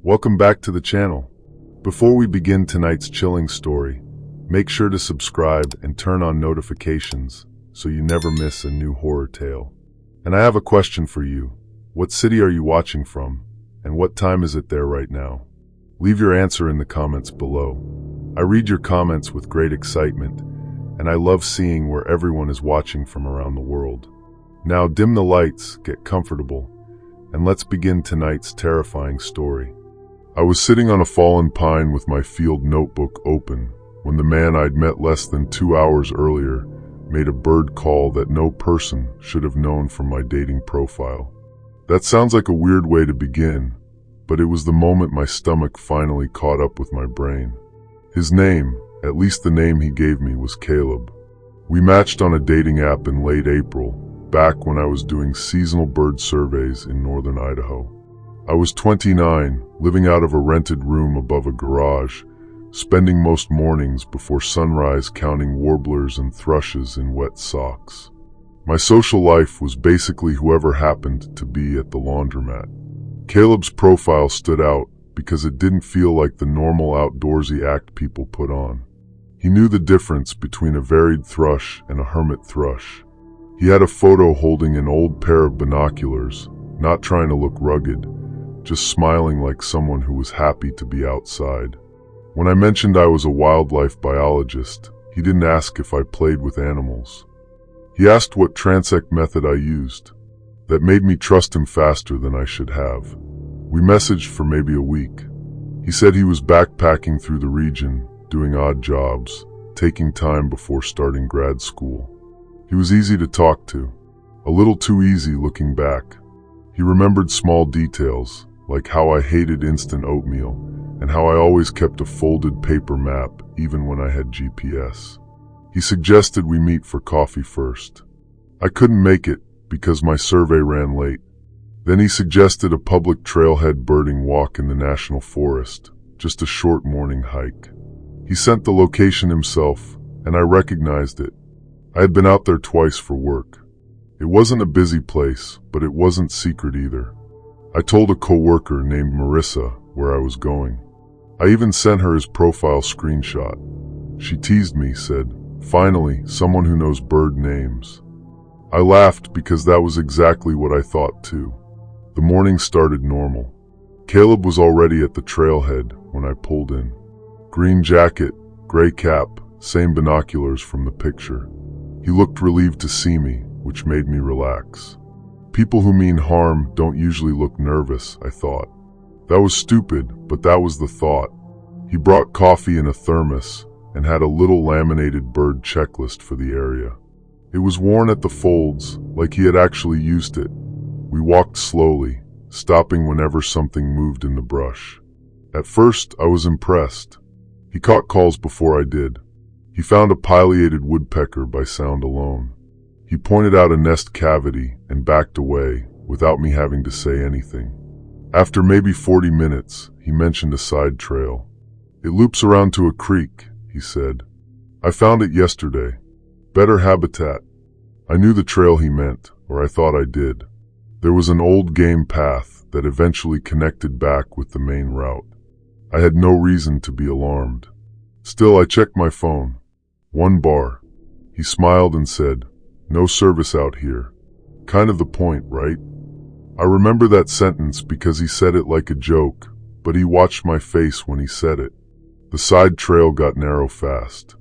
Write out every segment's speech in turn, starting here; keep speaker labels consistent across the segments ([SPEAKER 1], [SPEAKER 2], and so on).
[SPEAKER 1] Welcome back to the channel. Before we begin tonight's chilling story, make sure to subscribe and turn on notifications so you never miss a new horror tale. And I have a question for you. What city are you watching from? And what time is it there right now? Leave your answer in the comments below. I read your comments with great excitement, and I love seeing where everyone is watching from around the world. Now dim the lights, get comfortable, and let's begin tonight's terrifying story. I was sitting on a fallen pine with my field notebook open when the man I'd met less than 2 hours earlier made a bird call that no person should have known from my dating profile. That sounds like a weird way to begin, but it was the moment my stomach finally caught up with my brain. His name, at least the name he gave me, was Caleb. We matched on a dating app in late April, back when I was doing seasonal bird surveys in northern Idaho. I was 29, living out of a rented room above a garage, spending most mornings before sunrise counting warblers and thrushes in wet socks. My social life was basically whoever happened to be at the laundromat. Caleb's profile stood out because it didn't feel like the normal outdoorsy act people put on. He knew the difference between a varied thrush and a hermit thrush. He had a photo holding an old pair of binoculars, not trying to look rugged, just smiling like someone who was happy to be outside. When I mentioned I was a wildlife biologist, he didn't ask if I played with animals. He asked what transect method I used. That made me trust him faster than I should have. We messaged for maybe a week. He said he was backpacking through the region, doing odd jobs, taking time before starting grad school. He was easy to talk to, a little too easy looking back. He remembered small details, like how I hated instant oatmeal, and how I always kept a folded paper map even when I had GPS. He suggested we meet for coffee first. I couldn't make it because my survey ran late. Then he suggested a public trailhead birding walk in the national forest, just a short morning hike. He sent the location himself, and I recognized it. I had been out there twice for work. It wasn't a busy place, but it wasn't secret either. I told a coworker named Marissa where I was going. I even sent her his profile screenshot. She teased me, said, "Finally, someone who knows bird names." I laughed because that was exactly what I thought too. The morning started normal. Caleb was already at the trailhead when I pulled in. Green jacket, gray cap, same binoculars from the picture. He looked relieved to see me, which made me relax. People who mean harm don't usually look nervous, I thought. That was stupid, but that was the thought. He brought coffee in a thermos and had a little laminated bird checklist for the area. It was worn at the folds, like he had actually used it. We walked slowly, stopping whenever something moved in the brush. At first, I was impressed. He caught calls before I did. He found a pileated woodpecker by sound alone. He pointed out a nest cavity and backed away without me having to say anything. After maybe 40 minutes, he mentioned a side trail. "It loops around to a creek," he said. "I found it yesterday. Better habitat." I knew the trail he meant, or I thought I did. There was an old game path that eventually connected back with the main route. I had no reason to be alarmed. Still, I checked my phone. 1 bar. He smiled and said, "No service out here." Kind of the point, right? I remember that sentence because he said it like a joke, but he watched my face when he said it. The side trail got narrow fast.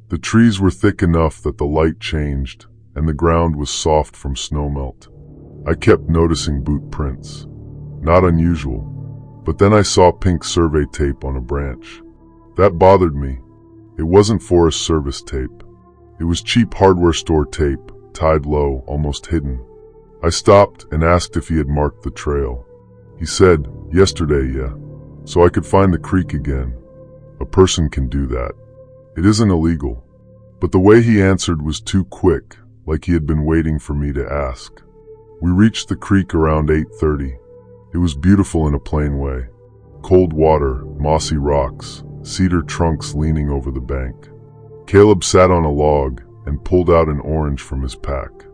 [SPEAKER 1] The trees were thick enough that the light changed, and the ground was soft from snowmelt. I kept noticing boot prints. Not unusual. But then I saw pink survey tape on a branch. That bothered me. It wasn't Forest Service tape. It was cheap hardware store tape, tied low, almost hidden. I stopped and asked if he had marked the trail. He said, "Yesterday, yeah." So I could find the creek again. A person can do that. It isn't illegal. But the way he answered was too quick, like he had been waiting for me to ask. We reached the creek around 8:30. It was beautiful in a plain way. Cold water, mossy rocks, cedar trunks leaning over the bank. Caleb sat on a log and pulled out an orange from his pack.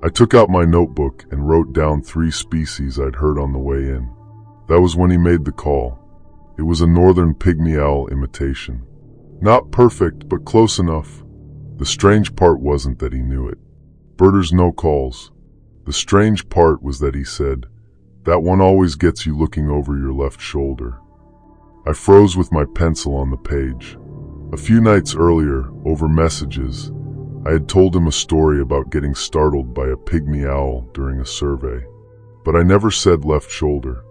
[SPEAKER 1] I took out my notebook and wrote down 3 species I'd heard on the way in. That was when he made the call. It was a northern pygmy owl imitation. Not perfect, but close enough. The strange part wasn't that he knew it. Birders no calls. The strange part was that he said, "That one always gets you looking over your left shoulder." I froze with my pencil on the page. A few nights earlier, over messages, I had told him a story about getting startled by a pygmy owl during a survey. But I never said left shoulder.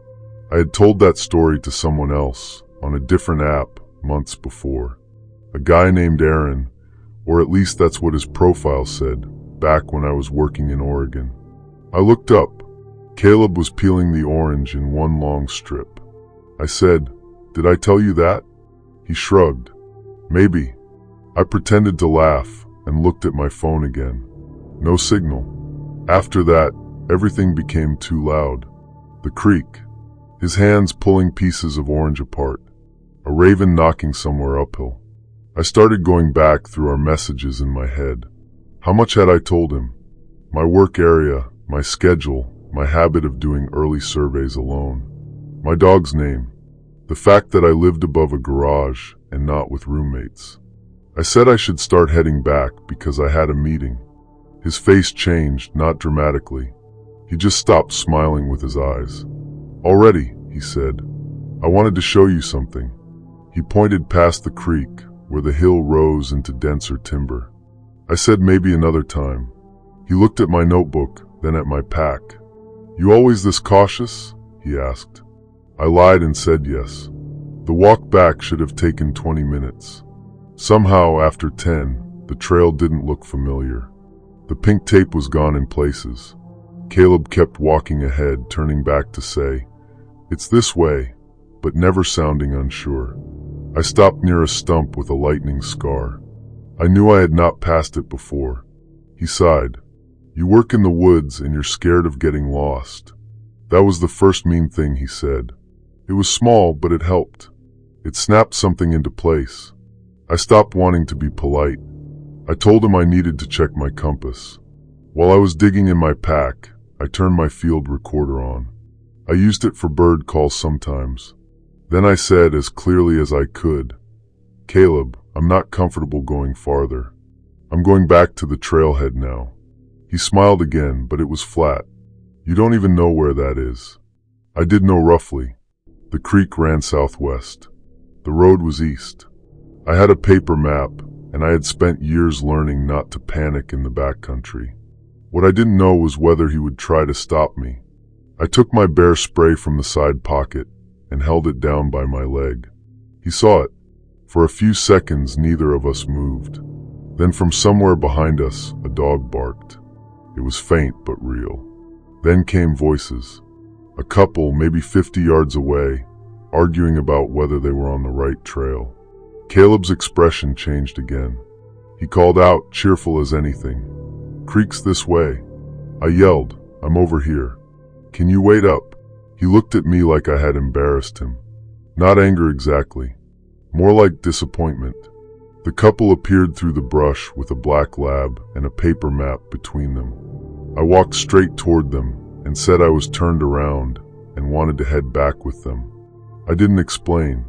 [SPEAKER 1] I had told that story to someone else, on a different app, months before. A guy named Aaron, or at least that's what his profile said, back when I was working in Oregon. I looked up. Caleb was peeling the orange in one long strip. I said, "Did I tell you that?" He shrugged. "Maybe." I pretended to laugh and looked at my phone again. No signal. After that, everything became too loud. The creak. His hands pulling pieces of orange apart. A raven knocking somewhere uphill. I started going back through our messages in my head. How much had I told him? My work area, my schedule, my habit of doing early surveys alone. My dog's name. The fact that I lived above a garage and not with roommates. I said I should start heading back because I had a meeting. His face changed, not dramatically. He just stopped smiling with his eyes. "Already," he said. "I wanted to show you something." He pointed past the creek, where the hill rose into denser timber. I said maybe another time. He looked at my notebook, then at my pack. "You always this cautious?" he asked. I lied and said yes. The walk back should have taken 20 minutes. Somehow, after 10, the trail didn't look familiar. The pink tape was gone in places. Caleb kept walking ahead, turning back to say, "It's this way," but never sounding unsure. I stopped near a stump with a lightning scar. I knew I had not passed it before. He sighed. "You work in the woods and you're scared of getting lost." That was the first mean thing he said. It was small, but it helped. It snapped something into place. I stopped wanting to be polite. I told him I needed to check my compass. While I was digging in my pack, I turned my field recorder on. I used it for bird calls sometimes. Then I said as clearly as I could, "Caleb, I'm not comfortable going farther. I'm going back to the trailhead now." He smiled again, but it was flat. "You don't even know where that is." I did know roughly. The creek ran southwest. The road was east. I had a paper map, and I had spent years learning not to panic in the backcountry. What I didn't know was whether he would try to stop me. I took my bear spray from the side pocket and held it down by my leg. He saw it. For a few seconds, neither of us moved. Then from somewhere behind us, a dog barked. It was faint but real. Then came voices. A couple, maybe 50 yards away, arguing about whether they were on the right trail. Caleb's expression changed again. He called out, cheerful as anything, "Creek's this way." I yelled, "I'm over here. Can you wait up?" He looked at me like I had embarrassed him. Not anger exactly. More like disappointment. The couple appeared through the brush with a black lab and a paper map between them. I walked straight toward them and said I was turned around and wanted to head back with them. I didn't explain.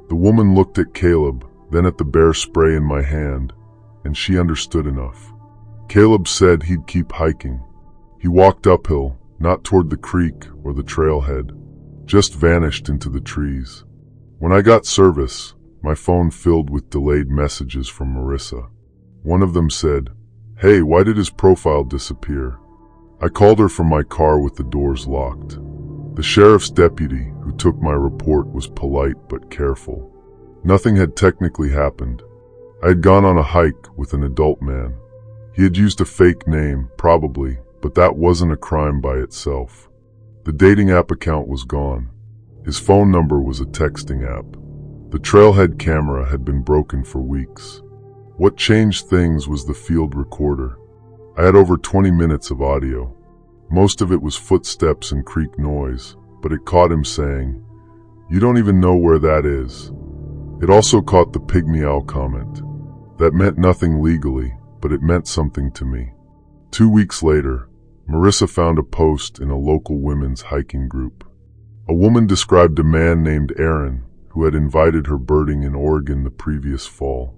[SPEAKER 1] The woman looked at Caleb, then at the bear spray in my hand, and she understood enough. Caleb said he'd keep hiking. He walked uphill, not toward the creek or the trailhead, just vanished into the trees. When I got service, my phone filled with delayed messages from Marissa. One of them said, "Hey, why did his profile disappear?" I called her from my car with the doors locked. The sheriff's deputy who took my report was polite but careful. Nothing had technically happened. I had gone on a hike with an adult man. He had used a fake name, probably, but that wasn't a crime by itself. The dating app account was gone. His phone number was a texting app. The trailhead camera had been broken for weeks. What changed things was the field recorder. I had over 20 minutes of audio. Most of it was footsteps and creek noise, but it caught him saying, "You don't even know where that is." It also caught the pygmy owl comment. That meant nothing legally, but it meant something to me. 2 weeks later, Marissa found a post in a local women's hiking group. A woman described a man named Aaron who had invited her birding in Oregon the previous fall.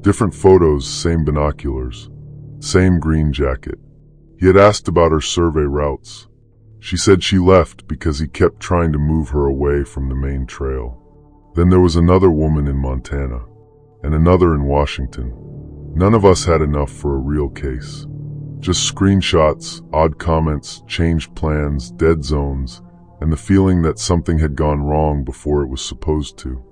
[SPEAKER 1] Different photos, same binoculars, same green jacket. He had asked about her survey routes. She said she left because he kept trying to move her away from the main trail. Then there was another woman in Montana, and another in Washington. None of us had enough for a real case. Just screenshots, odd comments, changed plans, dead zones, and the feeling that something had gone wrong before it was supposed to.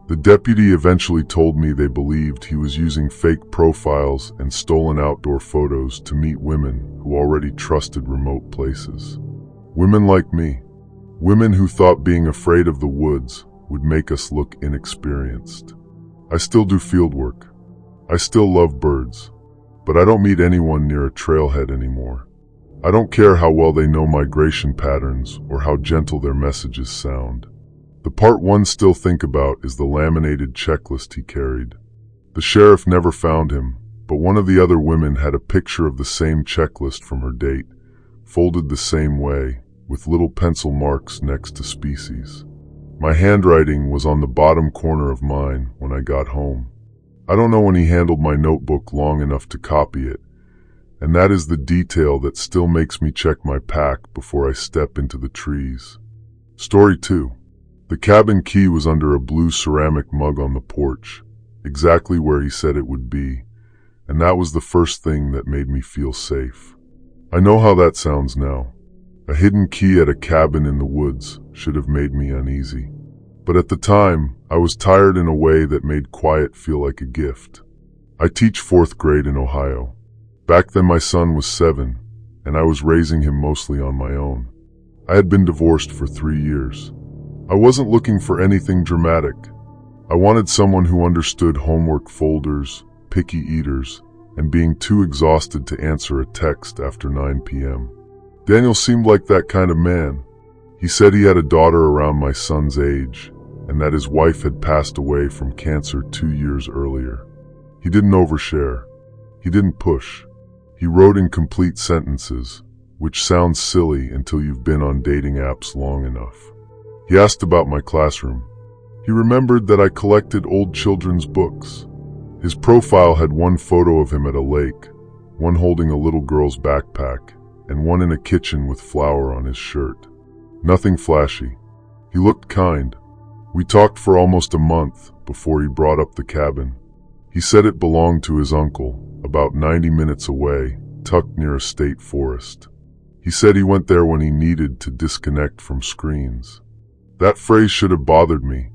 [SPEAKER 1] The deputy eventually told me they believed he was using fake profiles and stolen outdoor photos to meet women who already trusted remote places. Women like me. Women who thought being afraid of the woods would make us look inexperienced. I still do field work. I still love birds. But I don't meet anyone near a trailhead anymore. I don't care how well they know migration patterns or how gentle their messages sound. The part one still think about is the laminated checklist he carried. The sheriff never found him, but one of the other women had a picture of the same checklist from her date, folded the same way, with little pencil marks next to species. My handwriting was on the bottom corner of mine when I got home. I don't know when he handled my notebook long enough to copy it, and that is the detail that still makes me check my pack before I step into the trees. Story 2. The cabin key was under a blue ceramic mug on the porch, exactly where he said it would be, and that was the first thing that made me feel safe. I know how that sounds now. A hidden key at a cabin in the woods should have made me uneasy. But at the time, I was tired in a way that made quiet feel like a gift. I teach 4th grade in Ohio. Back then my son was 7, and I was raising him mostly on my own. I had been divorced for 3 years. I wasn't looking for anything dramatic. I wanted someone who understood homework folders, picky eaters, and being too exhausted to answer a text after 9 p.m. Daniel seemed like that kind of man. He said he had a daughter around my son's age, and that his wife had passed away from cancer 2 years earlier. He didn't overshare. He didn't push. He wrote in complete sentences, which sounds silly until you've been on dating apps long enough. He asked about my classroom. He remembered that I collected old children's books. His profile had one photo of him at a lake, one holding a little girl's backpack, and one in a kitchen with flour on his shirt. Nothing flashy. He looked kind. We talked for almost a month before he brought up the cabin. He said it belonged to his uncle, about 90 minutes away, tucked near a state forest. He said he went there when he needed to disconnect from screens. That phrase should have bothered me,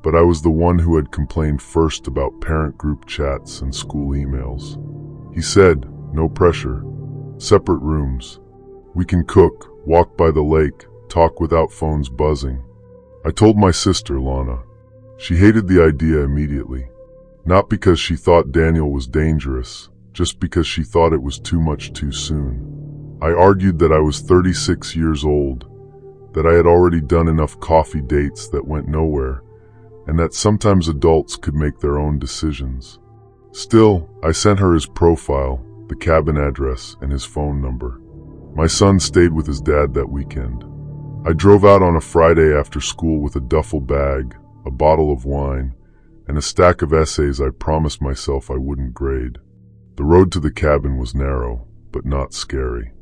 [SPEAKER 1] but I was the one who had complained first about parent group chats and school emails. He said, no pressure, separate rooms. We can cook, walk by the lake, talk without phones buzzing. I told my sister, Lana. She hated the idea immediately. Not because she thought Daniel was dangerous, just because she thought it was too much too soon. I argued that I was 36 years old, that I had already done enough coffee dates that went nowhere, and that sometimes adults could make their own decisions. Still, I sent her his profile, the cabin address, and his phone number. My son stayed with his dad that weekend. I drove out on a Friday after school with a duffel bag, a bottle of wine, and a stack of essays I promised myself I wouldn't grade. The road to the cabin was narrow, but not scary.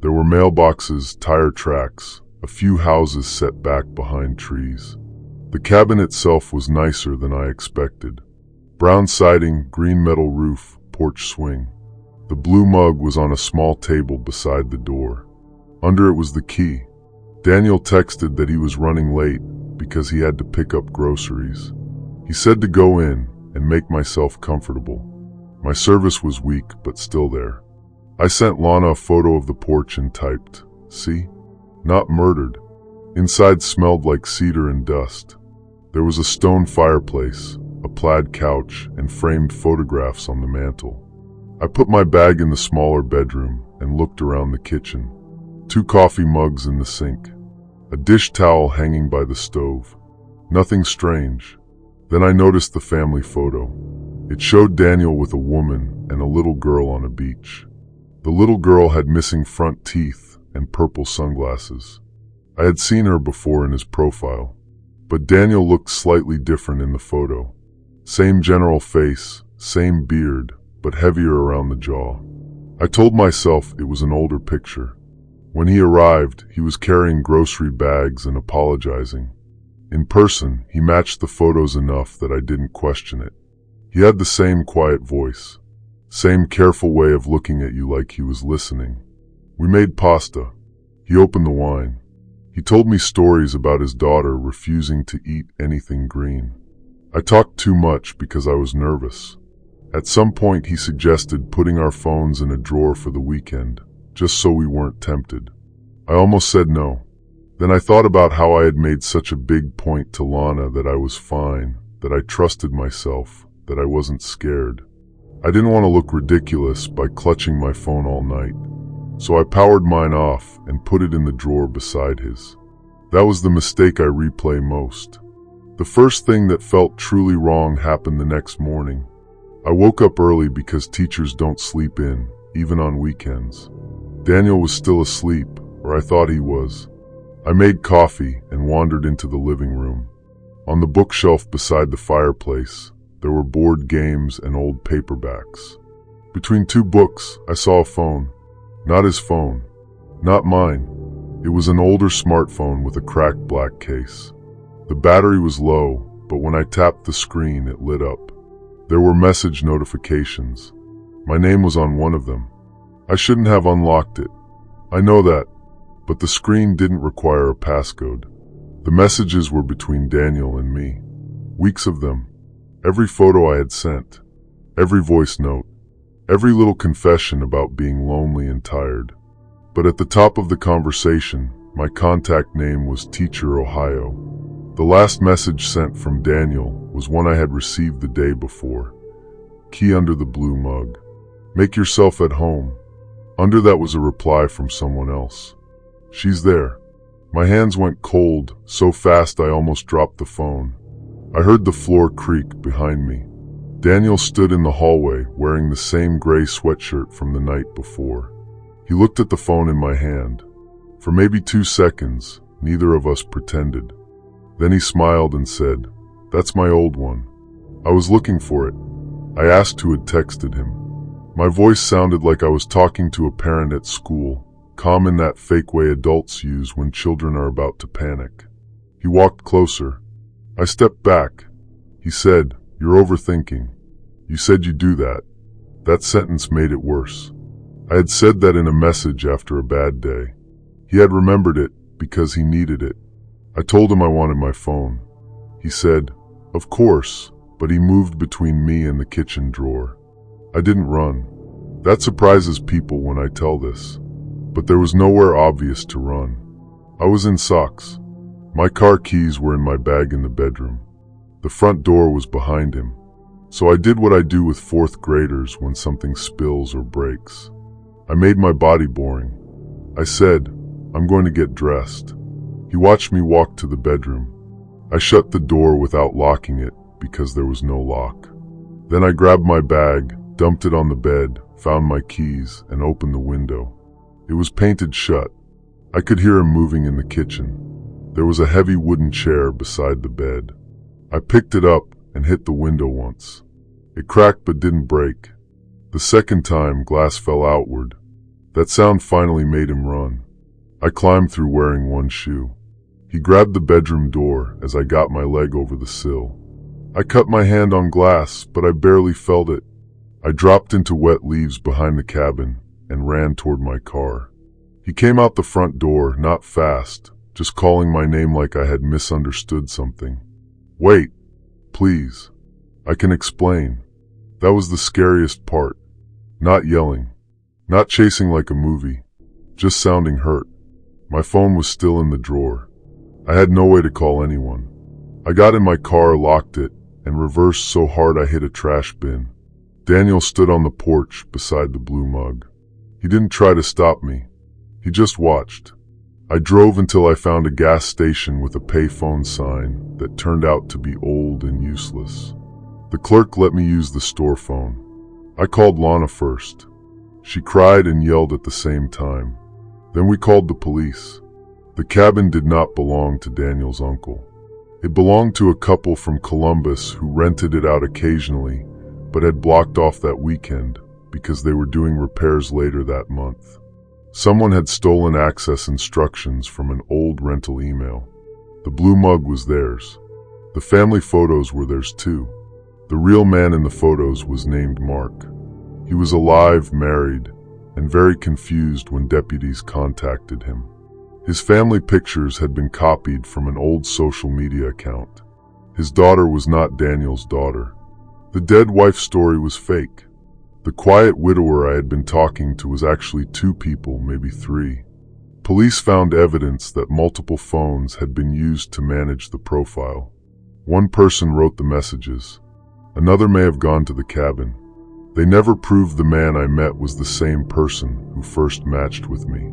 [SPEAKER 1] There were mailboxes, tire tracks, a few houses set back behind trees. The cabin itself was nicer than I expected. Brown siding, green metal roof, porch swing. The blue mug was on a small table beside the door. Under it was the key. Daniel texted that he was running late because he had to pick up groceries. He said to go in and make myself comfortable. My service was weak, but still there. I sent Lana a photo of the porch and typed, "See? Not murdered." Inside smelled like cedar and dust. There was a stone fireplace, a plaid couch, and framed photographs on the mantel. I put my bag in the smaller bedroom and looked around the kitchen. 2 coffee mugs in the sink. A dish towel hanging by the stove. Nothing strange. Then I noticed the family photo. It showed Daniel with a woman and a little girl on a beach. The little girl had missing front teeth and purple sunglasses. I had seen her before in his profile, But Daniel looked slightly different in the photo. Same general face, same beard, but heavier around the jaw. I told myself it was an older picture. When he arrived, he was carrying grocery bags and apologizing. In person, he matched the photos enough that I didn't question it. He had the same quiet voice, same careful way of looking at you like he was listening. We made pasta. He opened the wine. He told me stories about his daughter refusing to eat anything green. I talked too much because I was nervous. At some point, he suggested putting our phones in a drawer for the weekend, just so we weren't tempted. I almost said no. Then I thought about how I had made such a big point to Lana that I was fine, that I trusted myself, that I wasn't scared. I didn't want to look ridiculous by clutching my phone all night. So I powered mine off and put it in the drawer beside his. That was the mistake I replay most. The first thing that felt truly wrong happened the next morning. I woke up early because teachers don't sleep in, even on weekends. Daniel was still asleep, or I thought he was. I made coffee and wandered into the living room. On the bookshelf beside the fireplace, there were board games and old paperbacks. Between two books, I saw a phone. Not his phone. Not mine. It was an older smartphone with a cracked black case. The battery was low, but when I tapped the screen, it lit up. There were message notifications. My name was on one of them. I shouldn't have unlocked it. I know that, but the screen didn't require a passcode. The messages were between Daniel and me. Weeks of them. Every photo I had sent. Every voice note. Every little confession about being lonely and tired. But at the top of the conversation, my contact name was Teacher Ohio. The last message sent from Daniel was one I had received the day before. Key under the blue mug. Make yourself at home. Under that was a reply from someone else. She's there. My hands went cold, so fast I almost dropped the phone. I heard the floor creak behind me. Daniel stood in the hallway wearing the same gray sweatshirt from the night before. He looked at the phone in my hand. For maybe 2 seconds, neither of us pretended. Then he smiled and said, "That's my old one. I was looking for it." I asked who had texted him. My voice sounded like I was talking to a parent at school, calm in that fake way adults use when children are about to panic. He walked closer. I stepped back. He said, "You're overthinking. You said you'd do that." That sentence made it worse. I had said that in a message after a bad day. He had remembered it because he needed it. I told him I wanted my phone. He said, "Of course," but he moved between me and the kitchen drawer. I didn't run. That surprises people when I tell this. But there was nowhere obvious to run. I was in socks. My car keys were in my bag in the bedroom. The front door was behind him. So I did what I do with fourth graders when something spills or breaks. I made my body boring. I said, "I'm going to get dressed." He watched me walk to the bedroom. I shut the door without locking it because there was no lock. Then I grabbed my bag, dumped it on the bed, found my keys, and opened the window. It was painted shut. I could hear him moving in the kitchen. There was a heavy wooden chair beside the bed. I picked it up and hit the window once. It cracked but didn't break. The second time, glass fell outward. That sound finally made him run. I climbed through wearing one shoe. He grabbed the bedroom door as I got my leg over the sill. I cut my hand on glass, but I barely felt it. I dropped into wet leaves behind the cabin and ran toward my car. He came out the front door, not fast, just calling my name like I had misunderstood something. "Wait, please. I can explain." That was the scariest part. Not yelling. Not chasing like a movie. Just sounding hurt. My phone was still in the drawer. I had no way to call anyone. I got in my car, locked it, and reversed so hard I hit a trash bin. Daniel stood on the porch beside the blue mug. He didn't try to stop me. He just watched. I drove until I found a gas station with a payphone sign that turned out to be old and useless. The clerk let me use the store phone. I called Lana first. She cried and yelled at the same time. Then we called the police. The cabin did not belong to Daniel's uncle. It belonged to a couple from Columbus who rented it out occasionally, but had blocked off that weekend because they were doing repairs later that month. Someone had stolen access instructions from an old rental email. The blue mug was theirs. The family photos were theirs too. The real man in the photos was named Mark. He was alive, married, and very confused when deputies contacted him. His family pictures had been copied from an old social media account. His daughter was not Daniel's daughter. The dead wife's story was fake. The quiet widower I had been talking to was actually 2 people, maybe 3. Police found evidence that multiple phones had been used to manage the profile. One person wrote the messages. Another may have gone to the cabin. They never proved the man I met was the same person who first matched with me.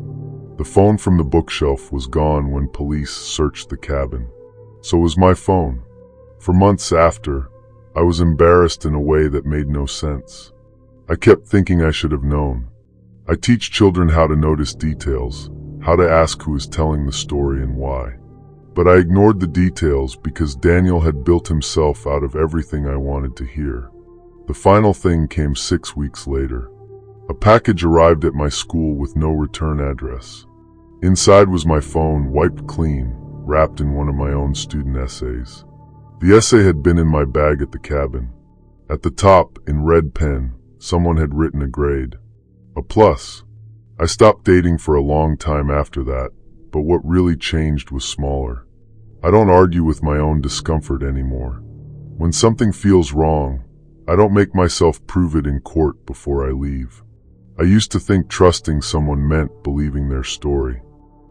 [SPEAKER 1] The phone from the bookshelf was gone when police searched the cabin. So was my phone. For months after, I was embarrassed in a way that made no sense. I kept thinking I should have known. I teach children how to notice details, how to ask who is telling the story and why. But I ignored the details because Daniel had built himself out of everything I wanted to hear. The final thing came 6 weeks later. A package arrived at my school with no return address. Inside was my phone, wiped clean, wrapped in one of my own student essays. The essay had been in my bag at the cabin. At the top, in red pen, someone had written a grade. A plus. I stopped dating for a long time after that, but what really changed was smaller. I don't argue with my own discomfort anymore. When something feels wrong, I don't make myself prove it in court before I leave. I used to think trusting someone meant believing their story.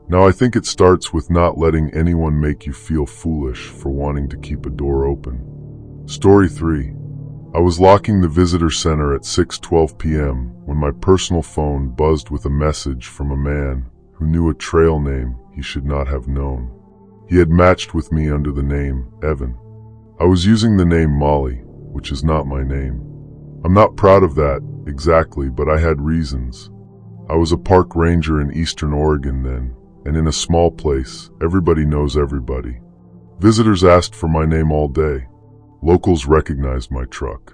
[SPEAKER 1] Now I think it starts with not letting anyone make you feel foolish for wanting to keep a door open. Story 3. I was locking the visitor center at 6:12 p.m. when my personal phone buzzed with a message from a man who knew a trail name he should not have known. He had matched with me under the name Evan. I was using the name Molly, which is not my name. I'm not proud of that exactly, but I had reasons. I was a park ranger in Eastern Oregon then, and in a small place, everybody knows everybody. Visitors asked for my name all day. Locals recognized my truck.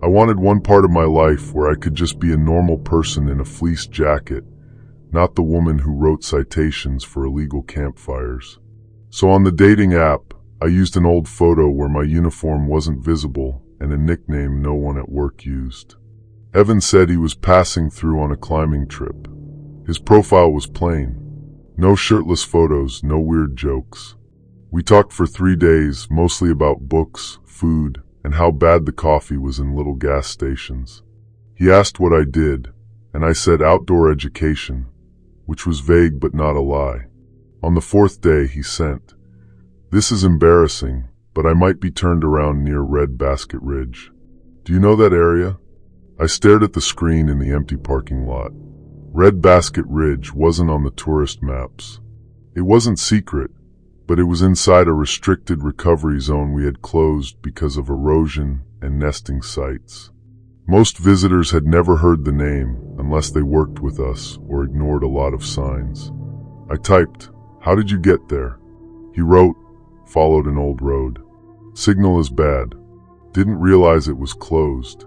[SPEAKER 1] I wanted one part of my life where I could just be a normal person in a fleece jacket, not the woman who wrote citations for illegal campfires. So on the dating app, I used an old photo where my uniform wasn't visible and a nickname no one at work used. Evan said he was passing through on a climbing trip. His profile was plain. No shirtless photos, no weird jokes. We talked for 3 days, mostly about books, food, and how bad the coffee was in little gas stations. He asked what I did, and I said outdoor education, which was vague but not a lie. On the 4th day, he sent, "This is embarrassing, but I might be turned around near Red Basket Ridge. Do you know that area?" I stared at the screen in the empty parking lot. Red Basket Ridge wasn't on the tourist maps. It wasn't secret, but it was inside a restricted recovery zone we had closed because of erosion and nesting sites. Most visitors had never heard the name unless they worked with us or ignored a lot of signs. I typed, "How did you get there?" He wrote, "Followed an old road. Signal is bad. Didn't realize it was closed."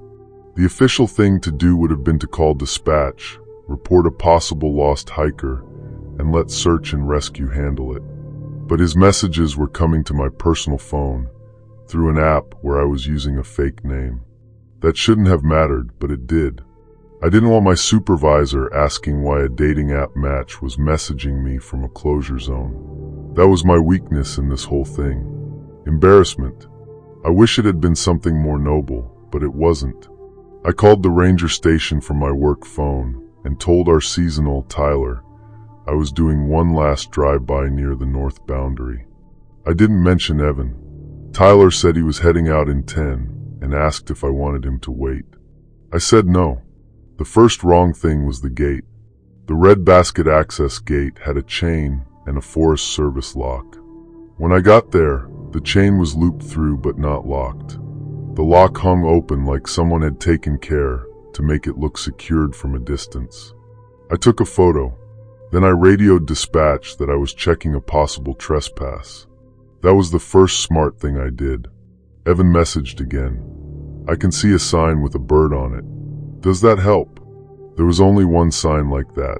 [SPEAKER 1] The official thing to do would have been to call dispatch, report a possible lost hiker, and let search and rescue handle it. But his messages were coming to my personal phone through an app where I was using a fake name. That shouldn't have mattered, but it did. I didn't want my supervisor asking why a dating app match was messaging me from a closure zone. That was my weakness in this whole thing. Embarrassment. I wish it had been something more noble, but it wasn't. I called the ranger station from my work phone and told our seasonal, Tyler, I was doing one last drive-by near the north boundary. I didn't mention Evan. Tyler said he was heading out in 10 and asked if I wanted him to wait. I said no. The first wrong thing was the gate. The Red Basket access gate had a chain and a Forest Service lock. When I got there, the chain was looped through but not locked. The lock hung open like someone had taken care to make it look secured from a distance. I took a photo. Then I radioed dispatch that I was checking a possible trespass. That was the first smart thing I did. Evan messaged again. I can see a sign with a bird on it. Does that help? There was only one sign like that.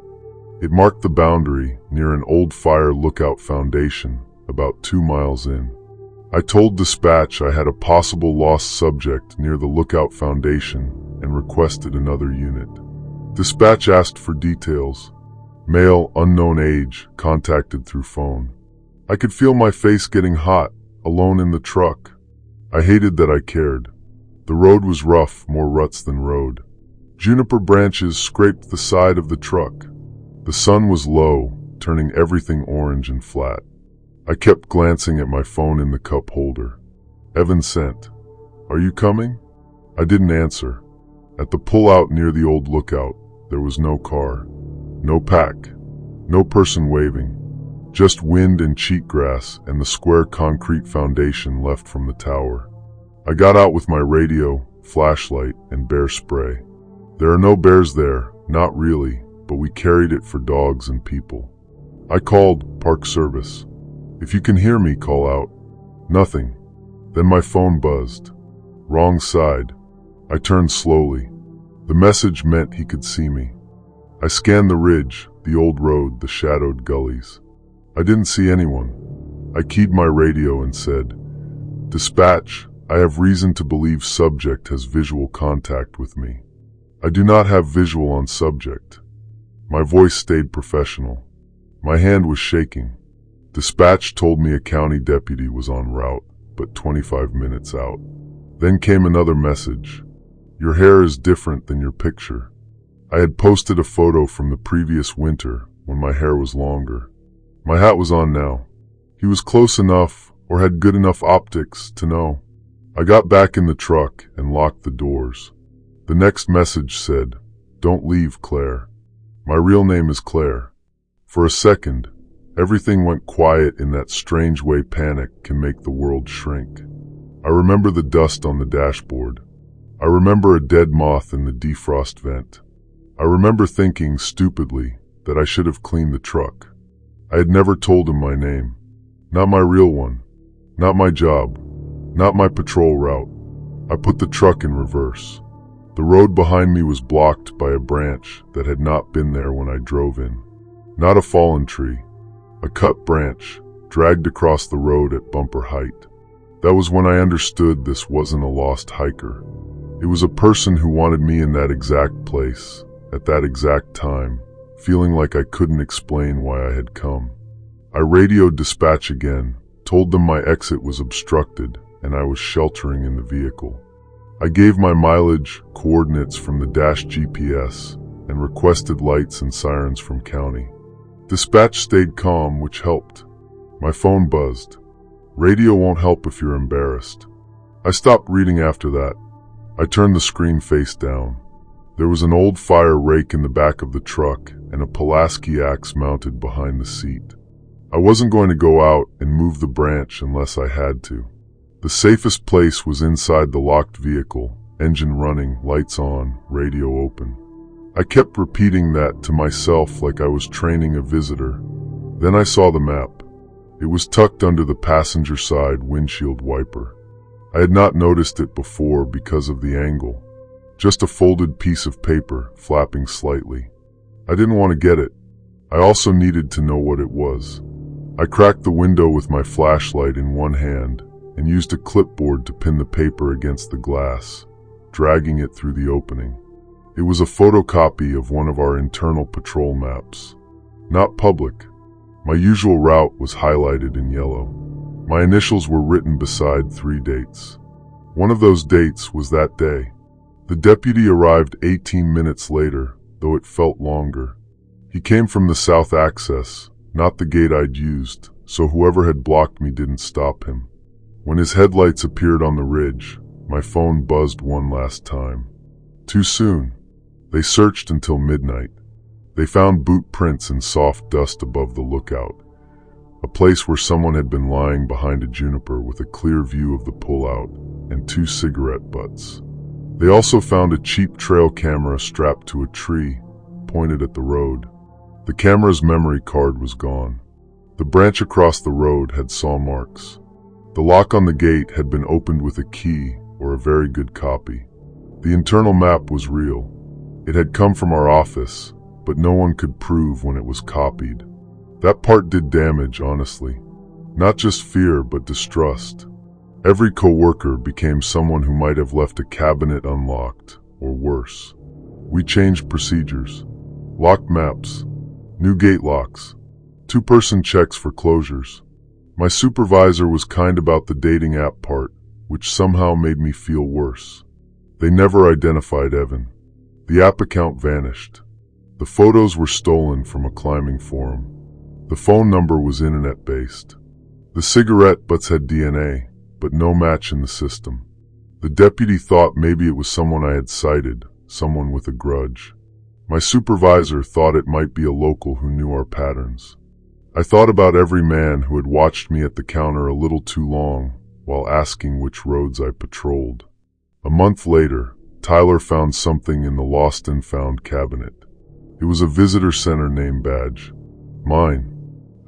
[SPEAKER 1] It marked the boundary near an old fire lookout foundation about 2 miles in. I told dispatch I had a possible lost subject near the lookout foundation and requested another unit. Dispatch asked for details. Male, unknown age, contacted through phone. I could feel my face getting hot, alone in the truck. I hated that I cared. The road was rough, more ruts than road. Juniper branches scraped the side of the truck. The sun was low, turning everything orange and flat. I kept glancing at my phone in the cup holder. Evan sent, "Are you coming?" I didn't answer. At the pullout near the old lookout, there was no car, no pack, no person waving, just wind and cheatgrass and the square concrete foundation left from the tower. I got out with my radio, flashlight, and bear spray. There are no bears there, not really, but we carried it for dogs and people. I called Park Service. "If you can hear me, call out." Nothing. Then my phone buzzed. Wrong side. I turned slowly. The message meant he could see me. I scanned the ridge, the old road, the shadowed gullies. I didn't see anyone. I keyed my radio and said, "Dispatch, I have reason to believe subject has visual contact with me." I do not have visual on subject. My voice stayed professional. My hand was shaking. Dispatch told me a county deputy was en route, but 25 minutes out. Then came another message. "Your hair is different than your picture." I had posted a photo from the previous winter when my hair was longer. My hat was on now. He was close enough, or had good enough optics, to know. I got back in the truck and locked the doors. The next message said, "Don't leave, Claire." My real name is Claire. For a second, everything went quiet in that strange way panic can make the world shrink. I remember the dust on the dashboard. I remember a dead moth in the defrost vent. I remember thinking, stupidly, that I should have cleaned the truck. I had never told him my name. Not my real one. Not my job. Not my patrol route. I put the truck in reverse. The road behind me was blocked by a branch that had not been there when I drove in. Not a fallen tree. A cut branch, dragged across the road at bumper height. That was when I understood this wasn't a lost hiker. It was a person who wanted me in that exact place, at that exact time, feeling like I couldn't explain why I had come. I radioed dispatch again, told them my exit was obstructed and I was sheltering in the vehicle. I gave my mileage, coordinates from the dash GPS, and requested lights and sirens from county. Dispatch stayed calm, which helped. My phone buzzed. Radio won't help if you're embarrassed. I stopped reading after that. I turned the screen face down. There was an old fire rake in the back of the truck and a Pulaski axe mounted behind the seat. I wasn't going to go out and move the branch unless I had to. The safest place was inside the locked vehicle, engine running, lights on, radio open. I kept repeating that to myself like I was training a visitor. Then I saw the map. It was tucked under the passenger side windshield wiper. I had not noticed it before because of the angle. Just a folded piece of paper, flapping slightly. I didn't want to get it. I also needed to know what it was. I cracked the window with my flashlight in one hand and used a clipboard to pin the paper against the glass, dragging it through the opening. It was a photocopy of one of our internal patrol maps. Not public. My usual route was highlighted in yellow. My initials were written beside 3 dates. One of those dates was that day. The deputy arrived 18 minutes later, though it felt longer. He came from the south access, not the gate I'd used, so whoever had blocked me didn't stop him. When his headlights appeared on the ridge, my phone buzzed one last time. Too soon. They searched until midnight. They found boot prints in soft dust above the lookout, a place where someone had been lying behind a juniper with a clear view of the pullout and 2 cigarette butts. They also found a cheap trail camera strapped to a tree, pointed at the road. The camera's memory card was gone. The branch across the road had saw marks. The lock on the gate had been opened with a key, or a very good copy. The internal map was real. It had come from our office, but no one could prove when it was copied. That part did damage, honestly. Not just fear, but distrust. Every coworker became someone who might have left a cabinet unlocked, or worse. We changed procedures. Locked maps. New gate locks. Two-person checks for closures. My supervisor was kind about the dating app part, which somehow made me feel worse. They never identified Evan. The app account vanished. The photos were stolen from a climbing forum. The phone number was internet-based. The cigarette butts had DNA, but no match in the system. The deputy thought maybe it was someone I had cited, someone with a grudge. My supervisor thought it might be a local who knew our patterns. I thought about every man who had watched me at the counter a little too long while asking which roads I patrolled. A month later, Tyler found something in the lost and found cabinet. It was a visitor center name badge. Mine.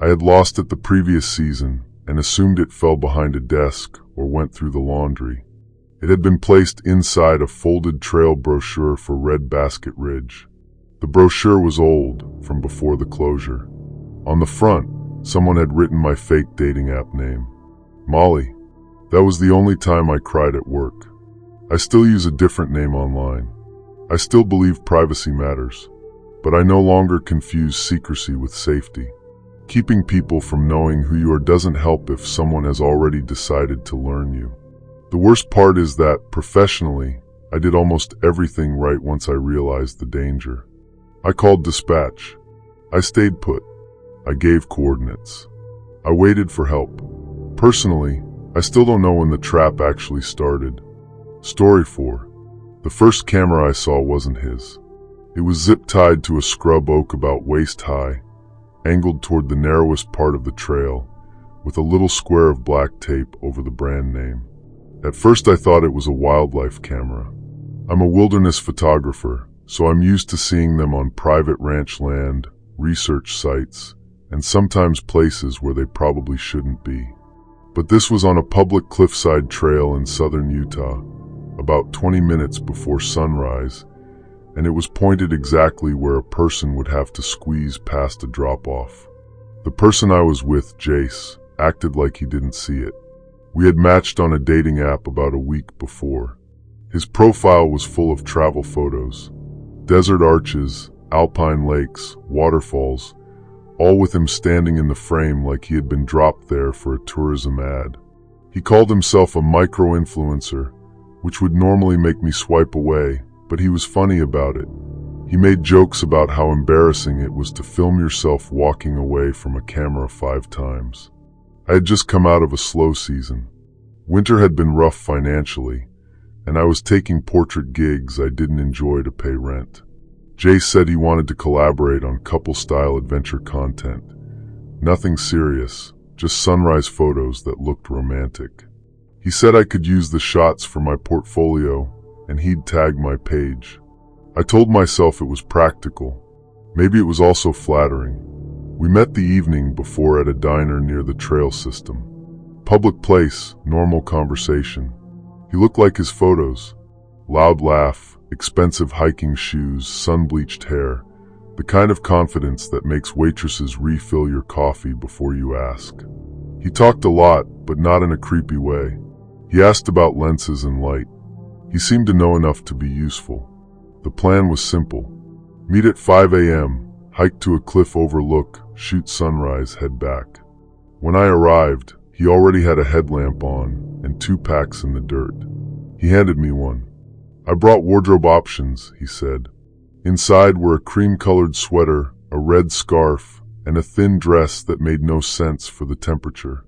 [SPEAKER 1] I had lost it the previous season and assumed it fell behind a desk or went through the laundry. It had been placed inside a folded trail brochure for Red Basket Ridge. The brochure was old, from before the closure. On the front, someone had written my fake dating app name. Molly. That was the only time I cried at work. I still use a different name online. I still believe privacy matters, but I no longer confuse secrecy with safety. Keeping people from knowing who you are doesn't help if someone has already decided to learn you. The worst part is that, professionally, I did almost everything right once I realized the danger. I called dispatch. I stayed put. I gave coordinates. I waited for help. Personally, I still don't know when the trap actually started. Story 4. The first camera I saw wasn't his. It was zip-tied to a scrub oak about waist-high, angled toward the narrowest part of the trail, with a little square of black tape over the brand name. At first I thought it was a wildlife camera. I'm a wilderness photographer, so I'm used to seeing them on private ranch land, research sites, and sometimes places where they probably shouldn't be. But this was on a public cliffside trail in southern Utah, about 20 minutes before sunrise, and it was pointed exactly where a person would have to squeeze past a drop-off. The person I was with, Jace, acted like he didn't see it. We had matched on a dating app about a week before. His profile was full of travel photos. Desert arches, alpine lakes, waterfalls, all with him standing in the frame like he had been dropped there for a tourism ad. He called himself a micro-influencer, which would normally make me swipe away, but he was funny about it. He made jokes about how embarrassing it was to film yourself walking away from a camera 5 times. I had just come out of a slow season. Winter had been rough financially, and I was taking portrait gigs I didn't enjoy to pay rent. Jace said he wanted to collaborate on couple-style adventure content. Nothing serious, just sunrise photos that looked romantic. He said I could use the shots for my portfolio, and he'd tag my page. I told myself it was practical. Maybe it was also flattering. We met the evening before at a diner near the trail system. Public place, normal conversation. He looked like his photos. Loud laugh, expensive hiking shoes, sun-bleached hair. The kind of confidence that makes waitresses refill your coffee before you ask. He talked a lot, but not in a creepy way. He asked about lenses and light. He seemed to know enough to be useful. The plan was simple. Meet at 5 a.m., hike to a cliff overlook, shoot sunrise, head back. When I arrived, he already had a headlamp on and 2 packs in the dirt. He handed me one. I brought wardrobe options, he said. Inside were a cream-colored sweater, a red scarf, and a thin dress that made no sense for the temperature.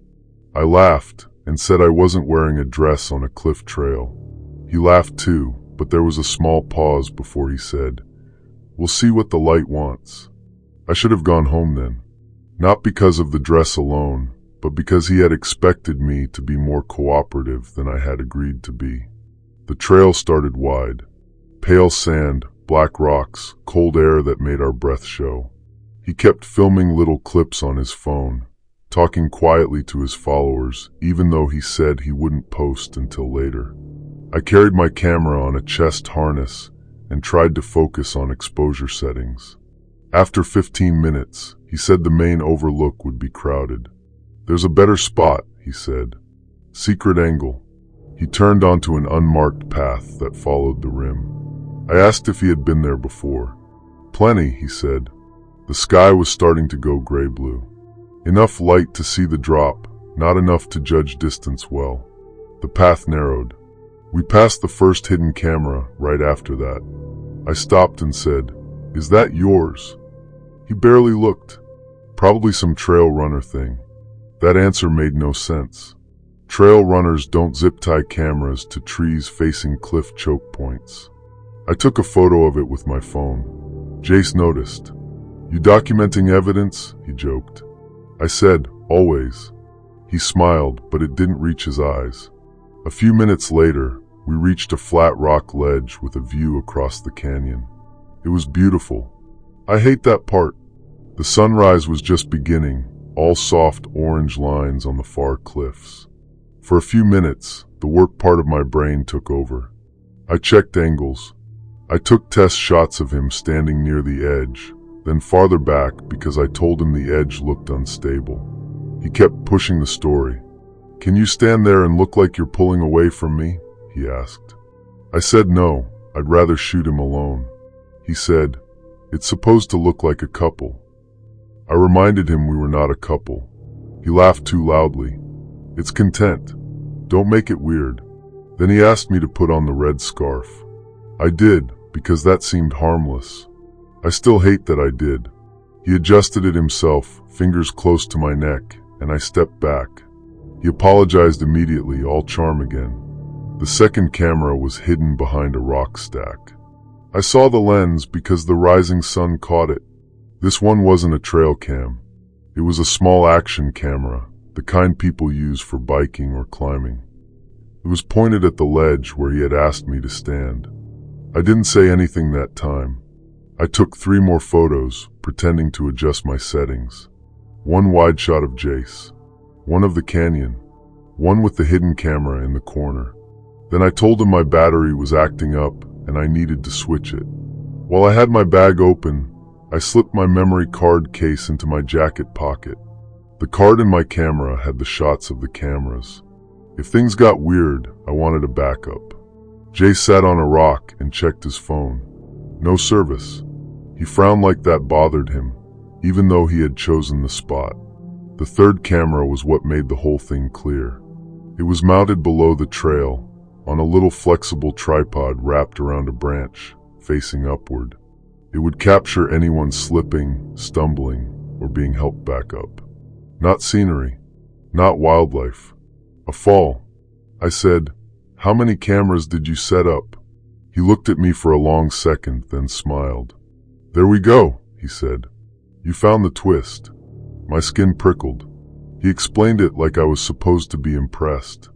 [SPEAKER 1] I laughed and said I wasn't wearing a dress on a cliff trail. He laughed too, but there was a small pause before he said, "We'll see what the light wants." I should have gone home then. Not because of the dress alone, but because he had expected me to be more cooperative than I had agreed to be. The trail started wide. Pale sand, black rocks, cold air that made our breath show. He kept filming little clips on his phone, talking quietly to his followers, even though he said he wouldn't post until later. I carried my camera on a chest harness and tried to focus on exposure settings. After 15 minutes, he said the main overlook would be crowded. "There's a better spot," he said. "Secret angle." He turned onto an unmarked path that followed the rim. I asked if he had been there before. "Plenty," he said. The sky was starting to go gray-blue. Enough light to see the drop, not enough to judge distance well. The path narrowed. We passed the first hidden camera right after that. I stopped and said, "Is that yours?" He barely looked. Probably some trail runner thing. That answer made no sense. Trail runners don't zip-tie cameras to trees facing cliff choke points. I took a photo of it with my phone. Jace noticed. "You documenting evidence?" he joked. I said, "Always." He smiled, but it didn't reach his eyes. A few minutes later, we reached a flat rock ledge with a view across the canyon. It was beautiful. I hate that part. The sunrise was just beginning, all soft orange lines on the far cliffs. For a few minutes, the work part of my brain took over. I checked angles. I took test shots of him standing near the edge, then farther back because I told him the edge looked unstable. He kept pushing the story. "Can you stand there and look like you're pulling away from me?" he asked. I said no, I'd rather shoot him alone. He said, "It's supposed to look like a couple." I reminded him we were not a couple. He laughed too loudly. "It's content. Don't make it weird." Then he asked me to put on the red scarf. I did, because that seemed harmless. I still hate that I did. He adjusted it himself, fingers close to my neck, and I stepped back. He apologized immediately, all charm again. The second camera was hidden behind a rock stack. I saw the lens because the rising sun caught it. This one wasn't a trail cam. It was a small action camera, the kind people use for biking or climbing. It was pointed at the ledge where he had asked me to stand. I didn't say anything that time. I took 3 more photos, pretending to adjust my settings. One wide shot of Jace, one of the canyon, one with the hidden camera in the corner. Then I told him my battery was acting up and I needed to switch it. While I had my bag open, I slipped my memory card case into my jacket pocket. The card in my camera had the shots of the cameras. If things got weird, I wanted a backup. Jay sat on a rock and checked his phone. No service. He frowned like that bothered him, even though he had chosen the spot. The third camera was what made the whole thing clear. It was mounted below the trail, on a little flexible tripod wrapped around a branch, facing upward. It would capture anyone slipping, stumbling, or being helped back up. Not scenery, not wildlife. A fall. I said, "How many cameras did you set up?" He looked at me for a long second, then smiled. "There we go," he said. "You found the twist." My skin prickled. He explained it like I was supposed to be impressed.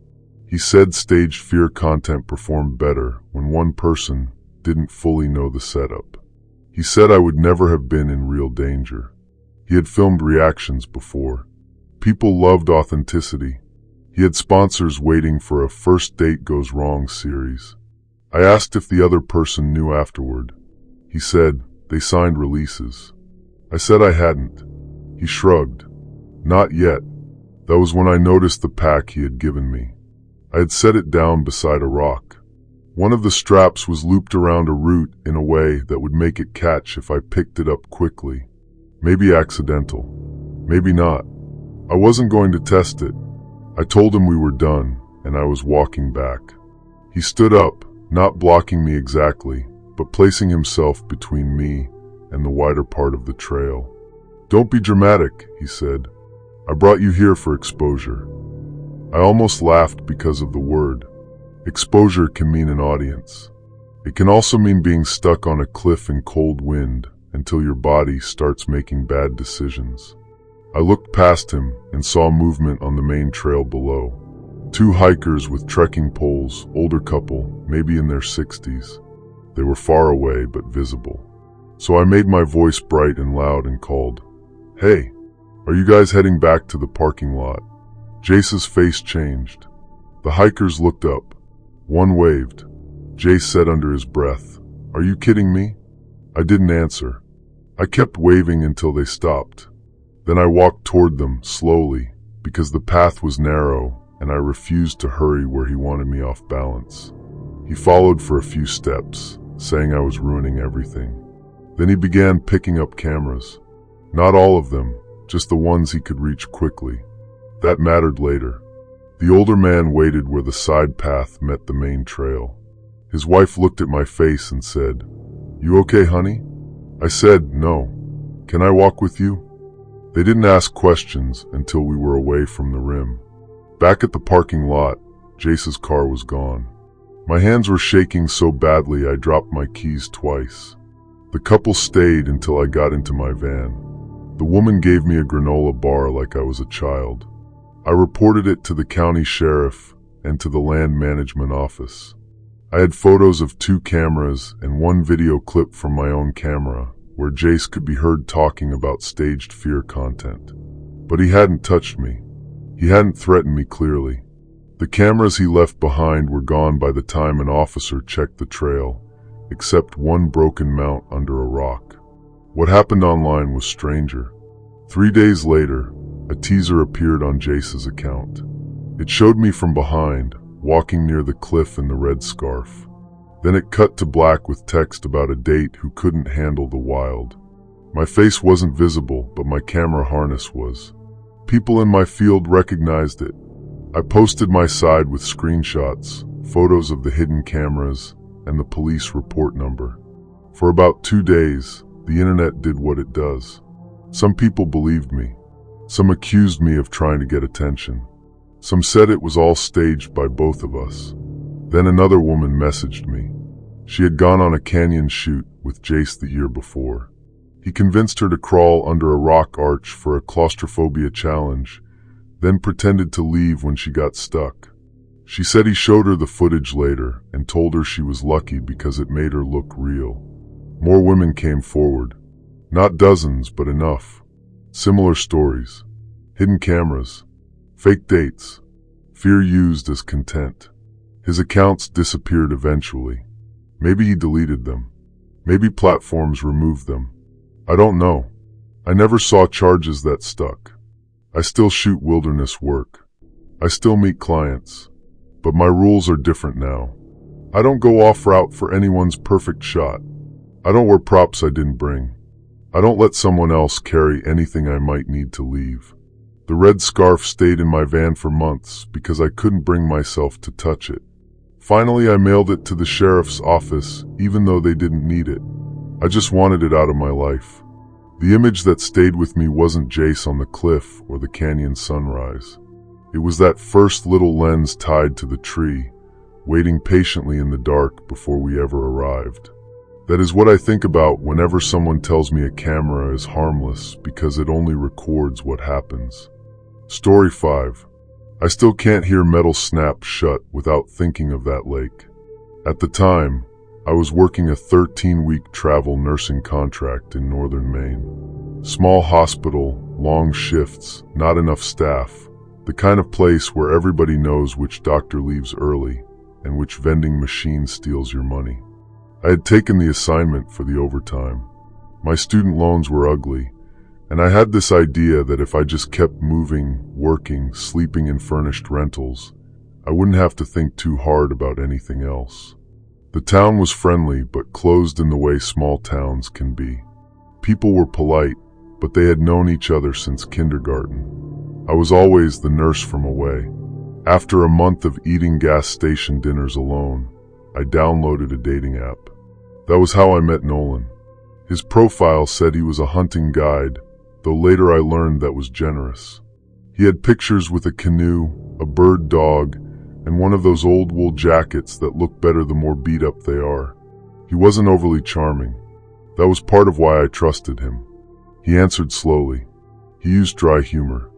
[SPEAKER 1] He said staged fear content performed better when one person didn't fully know the setup. He said I would never have been in real danger. He had filmed reactions before. People loved authenticity. He had sponsors waiting for a first date goes wrong series. I asked if the other person knew afterward. He said they signed releases. I said I hadn't. He shrugged. Not yet. That was when I noticed the pack he had given me. I had set it down beside a rock. One of the straps was looped around a root in a way that would make it catch if I picked it up quickly. Maybe accidental. Maybe not. I wasn't going to test it. I told him we were done, and I was walking back. He stood up, not blocking me exactly, but placing himself between me and the wider part of the trail. "Don't be dramatic," he said. "I brought you here for exposure." I almost laughed because of the word. Exposure can mean an audience. It can also mean being stuck on a cliff in cold wind until your body starts making bad decisions. I looked past him and saw movement on the main trail below. 2 hikers with trekking poles, older couple, maybe in their 60s. They were far away but visible. So I made my voice bright and loud and called, "Hey!" Are you guys heading back to the parking lot? Jace's face changed. The hikers looked up. One waved. Jace said under his breath, "Are you kidding me?" I didn't answer. I kept waving until they stopped. Then I walked toward them, slowly, because the path was narrow and I refused to hurry where he wanted me off balance. He followed for a few steps, saying I was ruining everything. Then he began picking up cameras. Not all of them, just the ones he could reach quickly. That mattered later. The older man waited where the side path met the main trail. His wife looked at my face and said, "You okay, honey?" I said, "No. Can I walk with you?" They didn't ask questions until we were away from the rim. Back at the parking lot, Jace's car was gone. My hands were shaking so badly I dropped my keys twice. The couple stayed until I got into my van. The woman gave me a granola bar like I was a child. I reported it to the county sheriff and to the land management office. I had photos of 2 cameras and 1 video clip from my own camera, where Jace could be heard talking about staged fear content. But he hadn't touched me. He hadn't threatened me clearly. The cameras he left behind were gone by the time an officer checked the trail, except 1 broken mount under a rock. What happened online was stranger. 3 days later, a teaser appeared on Jace's account. It showed me from behind, walking near the cliff in the red scarf. Then it cut to black with text about a date who couldn't handle the wild. My face wasn't visible, but my camera harness was. People in my field recognized it. I posted my side with screenshots, photos of the hidden cameras, and the police report number. For about 2 days, the internet did what it does. Some people believed me. Some accused me of trying to get attention. Some said it was all staged by both of us. Then another woman messaged me. She had gone on a canyon shoot with Jace the year before. He convinced her to crawl under a rock arch for a claustrophobia challenge, then pretended to leave when she got stuck. She said he showed her the footage later and told her she was lucky because it made her look real. More women came forward. Not dozens, but enough. Similar stories. Hidden cameras. Fake dates. Fear used as content. His accounts disappeared eventually. Maybe he deleted them. Maybe platforms removed them. I don't know. I never saw charges that stuck. I still shoot wilderness work. I still meet clients. But my rules are different now. I don't go off-route for anyone's perfect shot. I don't wear props I didn't bring. I don't let someone else carry anything I might need to leave. The red scarf stayed in my van for months because I couldn't bring myself to touch it. Finally, I mailed it to the sheriff's office, even though they didn't need it. I just wanted it out of my life. The image that stayed with me wasn't Jace on the cliff or the canyon sunrise. It was that first little lens tied to the tree, waiting patiently in the dark before we ever arrived. That is what I think about whenever someone tells me a camera is harmless because it only records what happens. Story 5. I still can't hear metal snap shut without thinking of that lake. At the time, I was working a 13-week travel nursing contract in northern Maine. Small hospital, long shifts, not enough staff. The kind of place where everybody knows which doctor leaves early and which vending machine steals your money. I had taken the assignment for the overtime. My student loans were ugly, and I had this idea that if I just kept moving, working, sleeping in furnished rentals, I wouldn't have to think too hard about anything else. The town was friendly but closed in the way small towns can be. People were polite, but they had known each other since kindergarten. I was always the nurse from away. After a month of eating gas station dinners alone, I downloaded a dating app. That was how I met Nolan. His profile said he was a hunting guide, though later I learned that was generous. He had pictures with a canoe, a bird dog, and one of those old wool jackets that look better the more beat up they are. He wasn't overly charming. That was part of why I trusted him. He answered slowly. He used dry humor.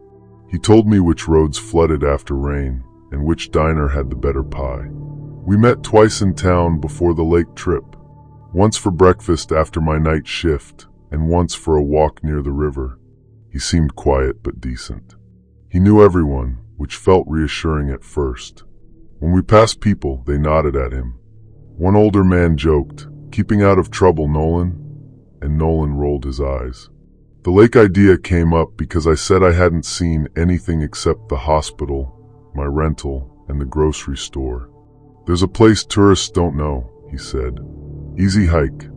[SPEAKER 1] He told me which roads flooded after rain and which diner had the better pie. We met twice in town before the lake trip. Once for breakfast after my night shift, and once for a walk near the river. He seemed quiet but decent. He knew everyone, which felt reassuring at first. When we passed people, they nodded at him. One older man joked, "Keeping out of trouble, Nolan?" And Nolan rolled his eyes. The lake idea came up because I said I hadn't seen anything except the hospital, my rental, and the grocery store. "There's a place tourists don't know," he said. "Easy hike.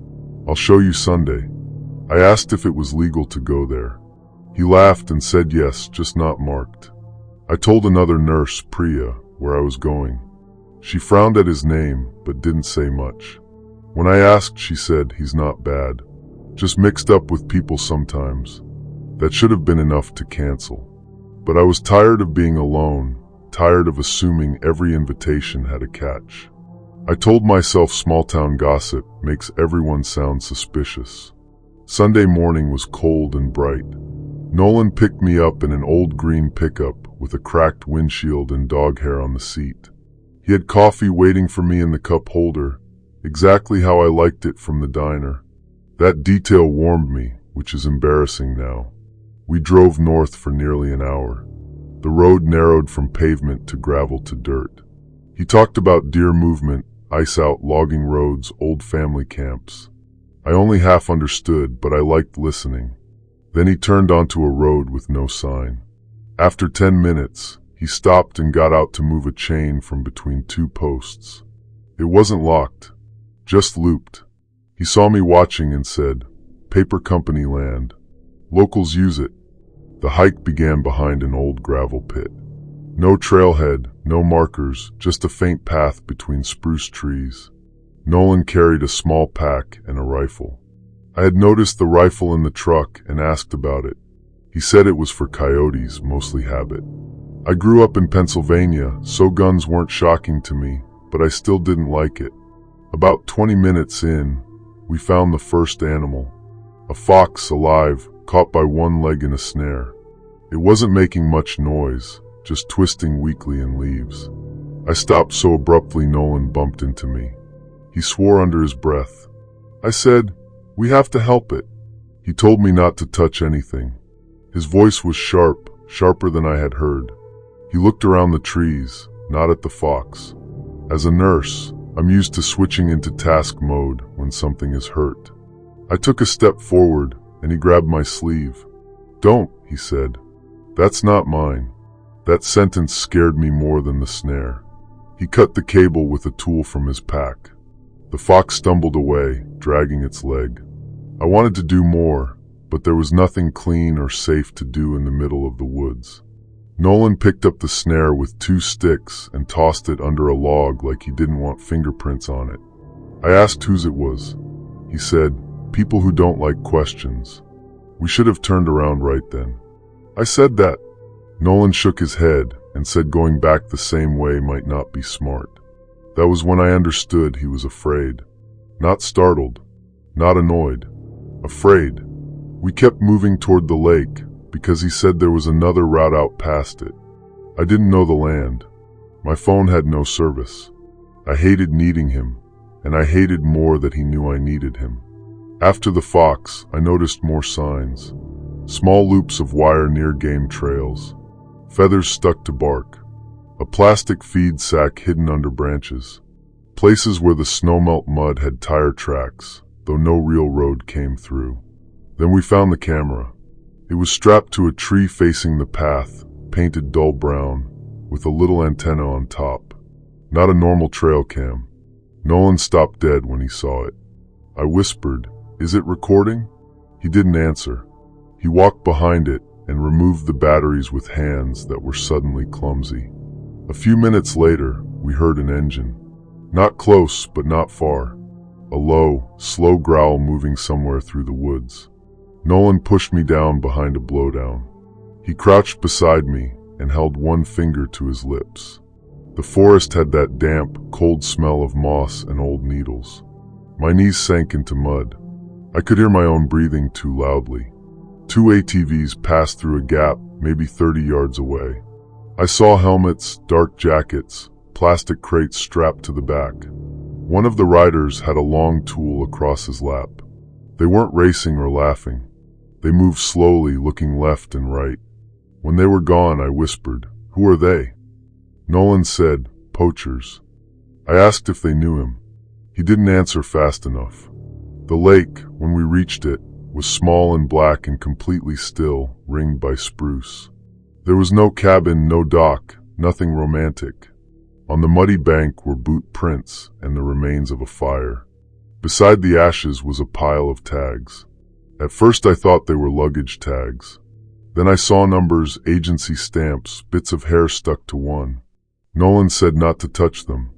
[SPEAKER 1] I'll show you Sunday." I asked if it was legal to go there. He laughed and said yes, just not marked. I told another nurse, Priya, where I was going. She frowned at his name, but didn't say much. When I asked, she said, "He's not bad. Just mixed up with people sometimes." That should have been enough to cancel. But I was tired of being alone, tired of assuming every invitation had a catch. I told myself small-town gossip makes everyone sound suspicious. Sunday morning was cold and bright. Nolan picked me up in an old green pickup with a cracked windshield and dog hair on the seat. He had coffee waiting for me in the cup holder, exactly how I liked it from the diner. That detail warmed me, which is embarrassing now. We drove north for nearly an hour. The road narrowed from pavement to gravel to dirt. He talked about deer movement, ice-out logging roads, old family camps. I only half understood, but I liked listening. Then he turned onto a road with no sign. After 10 minutes, he stopped and got out to move a chain from between two posts. It wasn't locked, just looped. He saw me watching and said, "Paper company land. Locals use it." The hike began behind an old gravel pit. No trailhead, no markers, just a faint path between spruce trees. Nolan carried a small pack and a rifle. I had noticed the rifle in the truck and asked about it. He said it was for coyotes, mostly habit. I grew up in Pennsylvania, so guns weren't shocking to me, but I still didn't like it. About 20 minutes in, we found the first animal. A fox alive, caught by one leg in a snare. It wasn't making much noise, just twisting weakly in leaves. I stopped so abruptly Nolan bumped into me. He swore under his breath. I said, "We have to help it." He told me not to touch anything. His voice was sharp, sharper than I had heard. He looked around the trees, not at the fox. As a nurse, I'm used to switching into task mode when something is hurt. I took a step forward, and he grabbed my sleeve. "Don't," he said. "That's not mine." That sentence scared me more than the snare. He cut the cable with a tool from his pack. The fox stumbled away, dragging its leg. I wanted to do more, but there was nothing clean or safe to do in the middle of the woods. Nolan picked up the snare with 2 sticks and tossed it under a log like he didn't want fingerprints on it. I asked whose it was. He said, "People who don't like questions." We should have turned around right then. I said that. Nolan shook his head and said going back the same way might not be smart. That was when I understood he was afraid. Not startled, not annoyed, afraid. We kept moving toward the lake because he said there was another route out past it. I didn't know the land. My phone had no service. I hated needing him, and I hated more that he knew I needed him. After the fox, I noticed more signs. Small loops of wire near game trails. Feathers stuck to bark. A plastic feed sack hidden under branches. Places where the snowmelt mud had tire tracks, though no real road came through. Then we found the camera. It was strapped to a tree facing the path, painted dull brown, with a little antenna on top. Not a normal trail cam. Nolan stopped dead when he saw it. I whispered, "Is it recording?" He didn't answer. He walked behind it and removed the batteries with hands that were suddenly clumsy. A few minutes later, we heard an engine. Not close, but not far. A low, slow growl moving somewhere through the woods. Nolan pushed me down behind a blowdown. He crouched beside me and held one finger to his lips. The forest had that damp, cold smell of moss and old needles. My knees sank into mud. I could hear my own breathing too loudly. 2 ATVs passed through a gap, maybe 30 yards away. I saw helmets, dark jackets, plastic crates strapped to the back. One of the riders had a long tool across his lap. They weren't racing or laughing. They moved slowly, looking left and right. When they were gone, I whispered, "Who are they?" Nolan said, "Poachers." I asked if they knew him. He didn't answer fast enough. The lake, when we reached it, was small and black and completely still, ringed by spruce. There was no cabin, no dock, nothing romantic. On the muddy bank were boot prints and the remains of a fire. Beside the ashes was a pile of tags. At first I thought they were luggage tags. Then I saw numbers, agency stamps, bits of hair stuck to one. Nolan said not to touch them.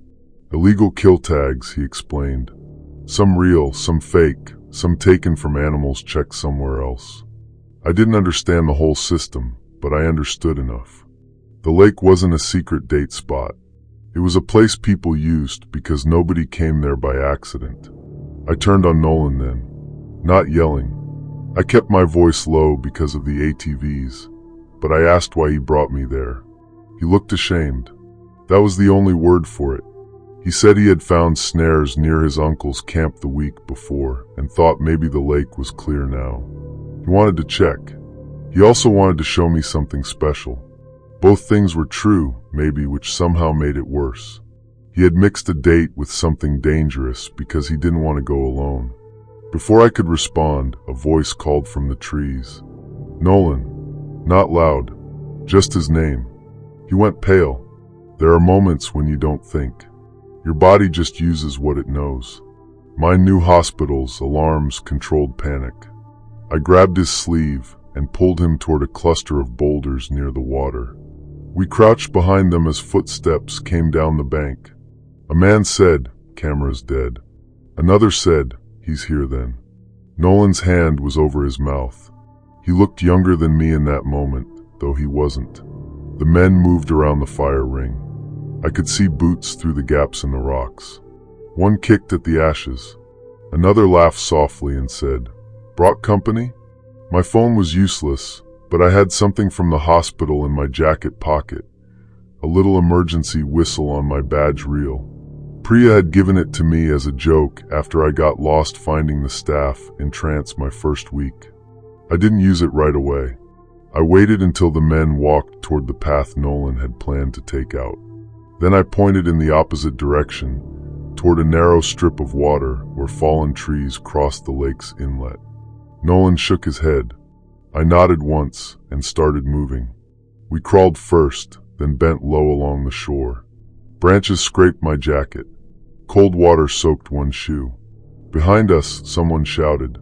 [SPEAKER 1] Illegal kill tags, he explained. Some real, some fake, some taken from animals checked somewhere else. I didn't understand the whole system, but I understood enough. The lake wasn't a secret date spot. It was a place people used because nobody came there by accident. I turned on Nolan then, not yelling. I kept my voice low because of the ATVs, but I asked why he brought me there. He looked ashamed. That was the only word for it. He said he had found snares near his uncle's camp the week before and thought maybe the lake was clear now. He wanted to check. He also wanted to show me something special. Both things were true, maybe, which somehow made it worse. He had mixed a date with something dangerous because he didn't want to go alone. Before I could respond, a voice called from the trees. "Nolan." Not loud, just his name. He went pale. There are moments when you don't think. Your body just uses what it knows. Mine knew hospitals, alarms, controlled panic. I grabbed his sleeve and pulled him toward a cluster of boulders near the water. We crouched behind them as footsteps came down the bank. A man said, "Camera's dead." Another said, "He's here then." Nolan's hand was over his mouth. He looked younger than me in that moment, though he wasn't. The men moved around the fire ring. I could see boots through the gaps in the rocks. One kicked at the ashes. Another laughed softly and said, "Brought company?" My phone was useless, but I had something from the hospital in my jacket pocket, a little emergency whistle on my badge reel. Priya had given it to me as a joke after I got lost finding the staff in trance my first week. I didn't use it right away. I waited until the men walked toward the path Nolan had planned to take out. Then I pointed in the opposite direction, toward a narrow strip of water where fallen trees crossed the lake's inlet. Nolan shook his head. I nodded once and started moving. We crawled first, then bent low along the shore. Branches scraped my jacket. Cold water soaked one shoe. Behind us, someone shouted.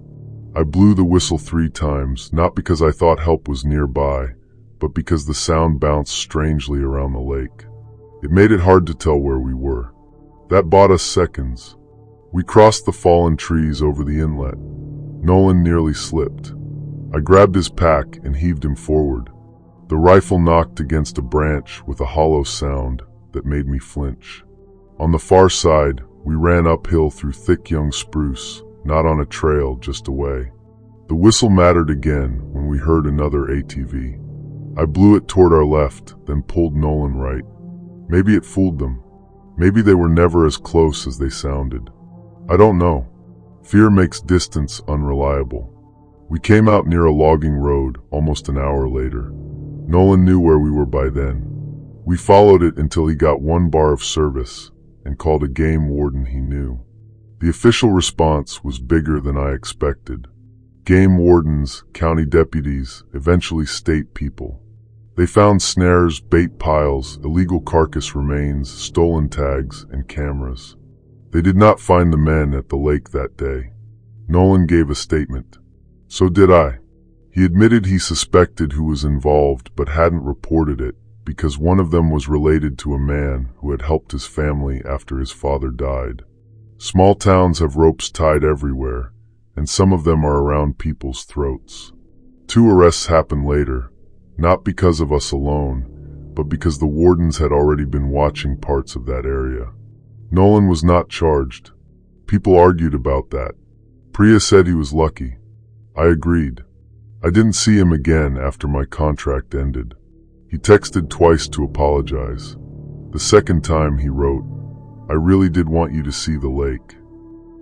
[SPEAKER 1] I blew the whistle 3 times, not because I thought help was nearby, but because the sound bounced strangely around the lake. It made it hard to tell where we were. That bought us seconds. We crossed the fallen trees over the inlet. Nolan nearly slipped. I grabbed his pack and heaved him forward. The rifle knocked against a branch with a hollow sound that made me flinch. On the far side, we ran uphill through thick young spruce, not on a trail, just away. The whistle mattered again when we heard another ATV. I blew it toward our left, then pulled Nolan right. Maybe it fooled them. Maybe they were never as close as they sounded. I don't know. Fear makes distance unreliable. We came out near a logging road almost an hour later. Nolan knew where we were by then. We followed it until he got 1 bar of service and called a game warden he knew. The official response was bigger than I expected. Game wardens, county deputies, eventually state people. They found snares, bait piles, illegal carcass remains, stolen tags, and cameras. They did not find the men at the lake that day. Nolan gave a statement. So did I. He admitted he suspected who was involved but hadn't reported it because one of them was related to a man who had helped his family after his father died. Small towns have ropes tied everywhere, and some of them are around people's throats. 2 arrests happened later, not because of us alone, but because the wardens had already been watching parts of that area. Nolan was not charged. People argued about that. Priya said he was lucky. I agreed. I didn't see him again after my contract ended. He texted twice to apologize. The second time he wrote, "I really did want you to see the lake."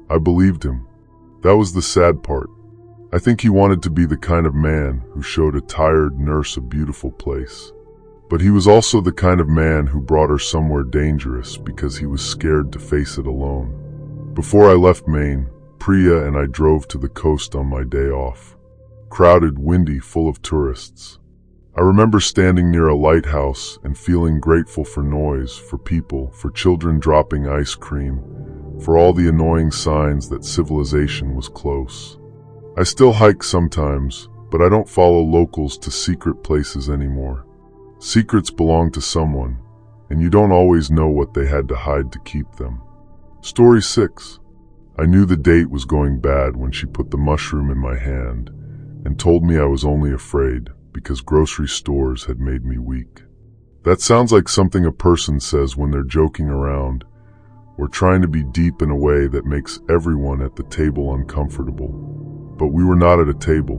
[SPEAKER 1] I believed him. That was the sad part. I think he wanted to be the kind of man who showed a tired nurse a beautiful place. But he was also the kind of man who brought her somewhere dangerous because he was scared to face it alone. Before I left Maine, Priya and I drove to the coast on my day off. Crowded, windy, full of tourists. I remember standing near a lighthouse and feeling grateful for noise, for people, for children dropping ice cream, for all the annoying signs that civilization was close. I still hike sometimes, but I don't follow locals to secret places anymore. Secrets belong to someone, and you don't always know what they had to hide to keep them. Story 6. I knew the date was going bad when she put the mushroom in my hand and told me I was only afraid because grocery stores had made me weak. That sounds like something a person says when they're joking around or trying to be deep in a way that makes everyone at the table uncomfortable. But we were not at a table.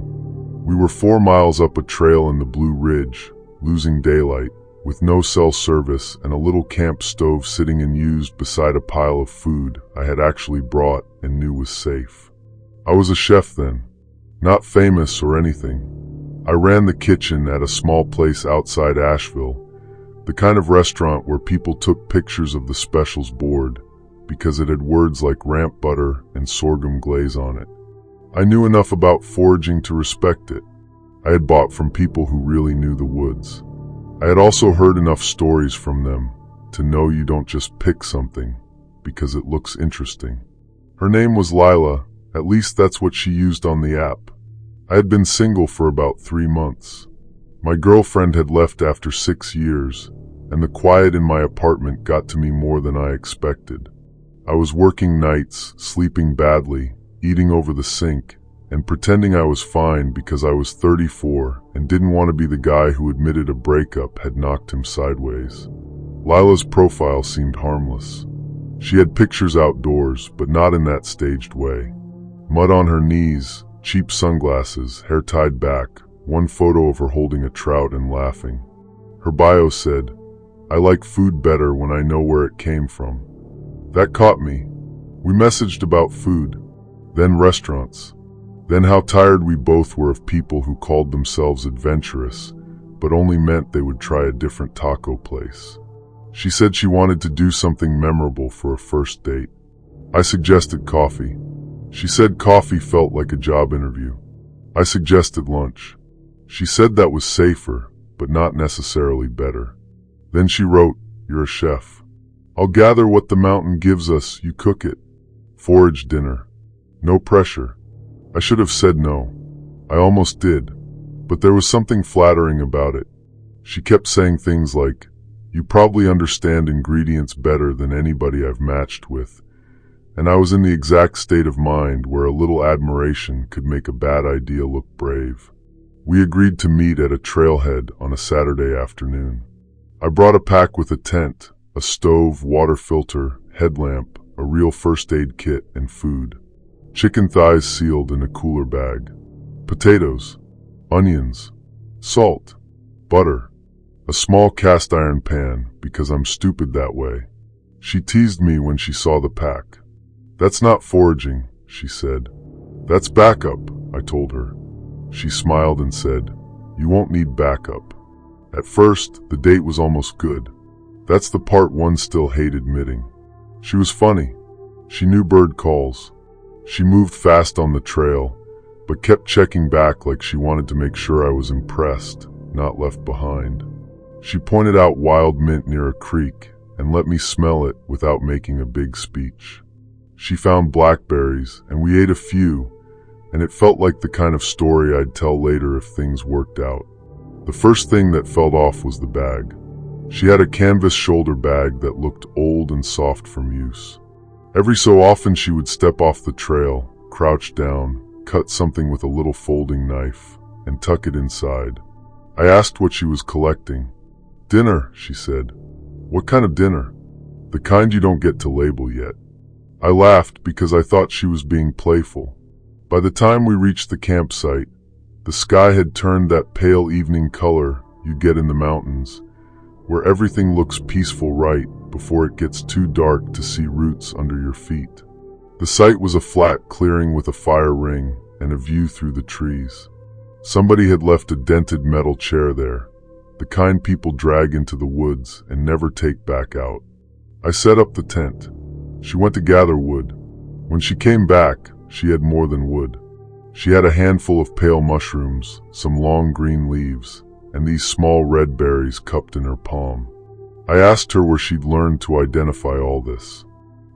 [SPEAKER 1] We were 4 miles up a trail in the Blue Ridge, losing daylight, with no cell service and a little camp stove sitting unused beside a pile of food I had actually brought and knew was safe. I was a chef then, not famous or anything. I ran the kitchen at a small place outside Asheville, the kind of restaurant where people took pictures of the specials board because it had words like ramp butter and sorghum glaze on it. I knew enough about foraging to respect it. I had bought from people who really knew the woods. I had also heard enough stories from them to know you don't just pick something because it looks interesting. Her name was Lila, at least that's what she used on the app. I had been single for about 3 months. My girlfriend had left after 6 years, and the quiet in my apartment got to me more than I expected. I was working nights, sleeping badly, eating over the sink, and pretending I was fine because I was 34 and didn't want to be the guy who admitted a breakup had knocked him sideways. Lila's profile seemed harmless. She had pictures outdoors, but not in that staged way. Mud on her knees, cheap sunglasses, hair tied back, one photo of her holding a trout and laughing. Her bio said, "I like food better when I know where it came from." That caught me. We messaged about food, then restaurants, then how tired we both were of people who called themselves adventurous, but only meant they would try a different taco place. She said she wanted to do something memorable for a first date. I suggested coffee. She said coffee felt like a job interview. I suggested lunch. She said that was safer, but not necessarily better. Then she wrote, "You're a chef. I'll gather what the mountain gives us, you cook it. Forage dinner. No pressure." I should have said no. I almost did, but there was something flattering about it. She kept saying things like, "You probably understand ingredients better than anybody I've matched with," and I was in the exact state of mind where a little admiration could make a bad idea look brave. We agreed to meet at a trailhead on a Saturday afternoon. I brought a pack with a tent, a stove, water filter, headlamp, a real first aid kit, and food. Chicken thighs sealed in a cooler bag. Potatoes, onions, salt, butter, a small cast iron pan because I'm stupid that way. She teased me when she saw the pack. "That's not foraging," she said. "That's backup," I told her. She smiled and said, "You won't need backup." At first, the date was almost good. That's the part one still hates admitting. She was funny. She knew bird calls. She moved fast on the trail, but kept checking back like she wanted to make sure I was impressed, not left behind. She pointed out wild mint near a creek and let me smell it without making a big speech. She found blackberries, and we ate a few, and it felt like the kind of story I'd tell later if things worked out. The first thing that fell off was the bag. She had a canvas shoulder bag that looked old and soft from use. Every so often she would step off the trail, crouch down, cut something with a little folding knife, and tuck it inside. I asked what she was collecting. "Dinner," she said. "What kind of dinner?" "The kind you don't get to label yet." I laughed because I thought she was being playful. By the time we reached the campsite, the sky had turned that pale evening color you get in the mountains, where everything looks peaceful right before it gets too dark to see roots under your feet. The site was a flat clearing with a fire ring and a view through the trees. Somebody had left a dented metal chair there, the kind people drag into the woods and never take back out. I set up the tent. She went to gather wood. When she came back, she had more than wood. She had a handful of pale mushrooms, some long green leaves, and these small red berries cupped in her palm. I asked her where she'd learned to identify all this.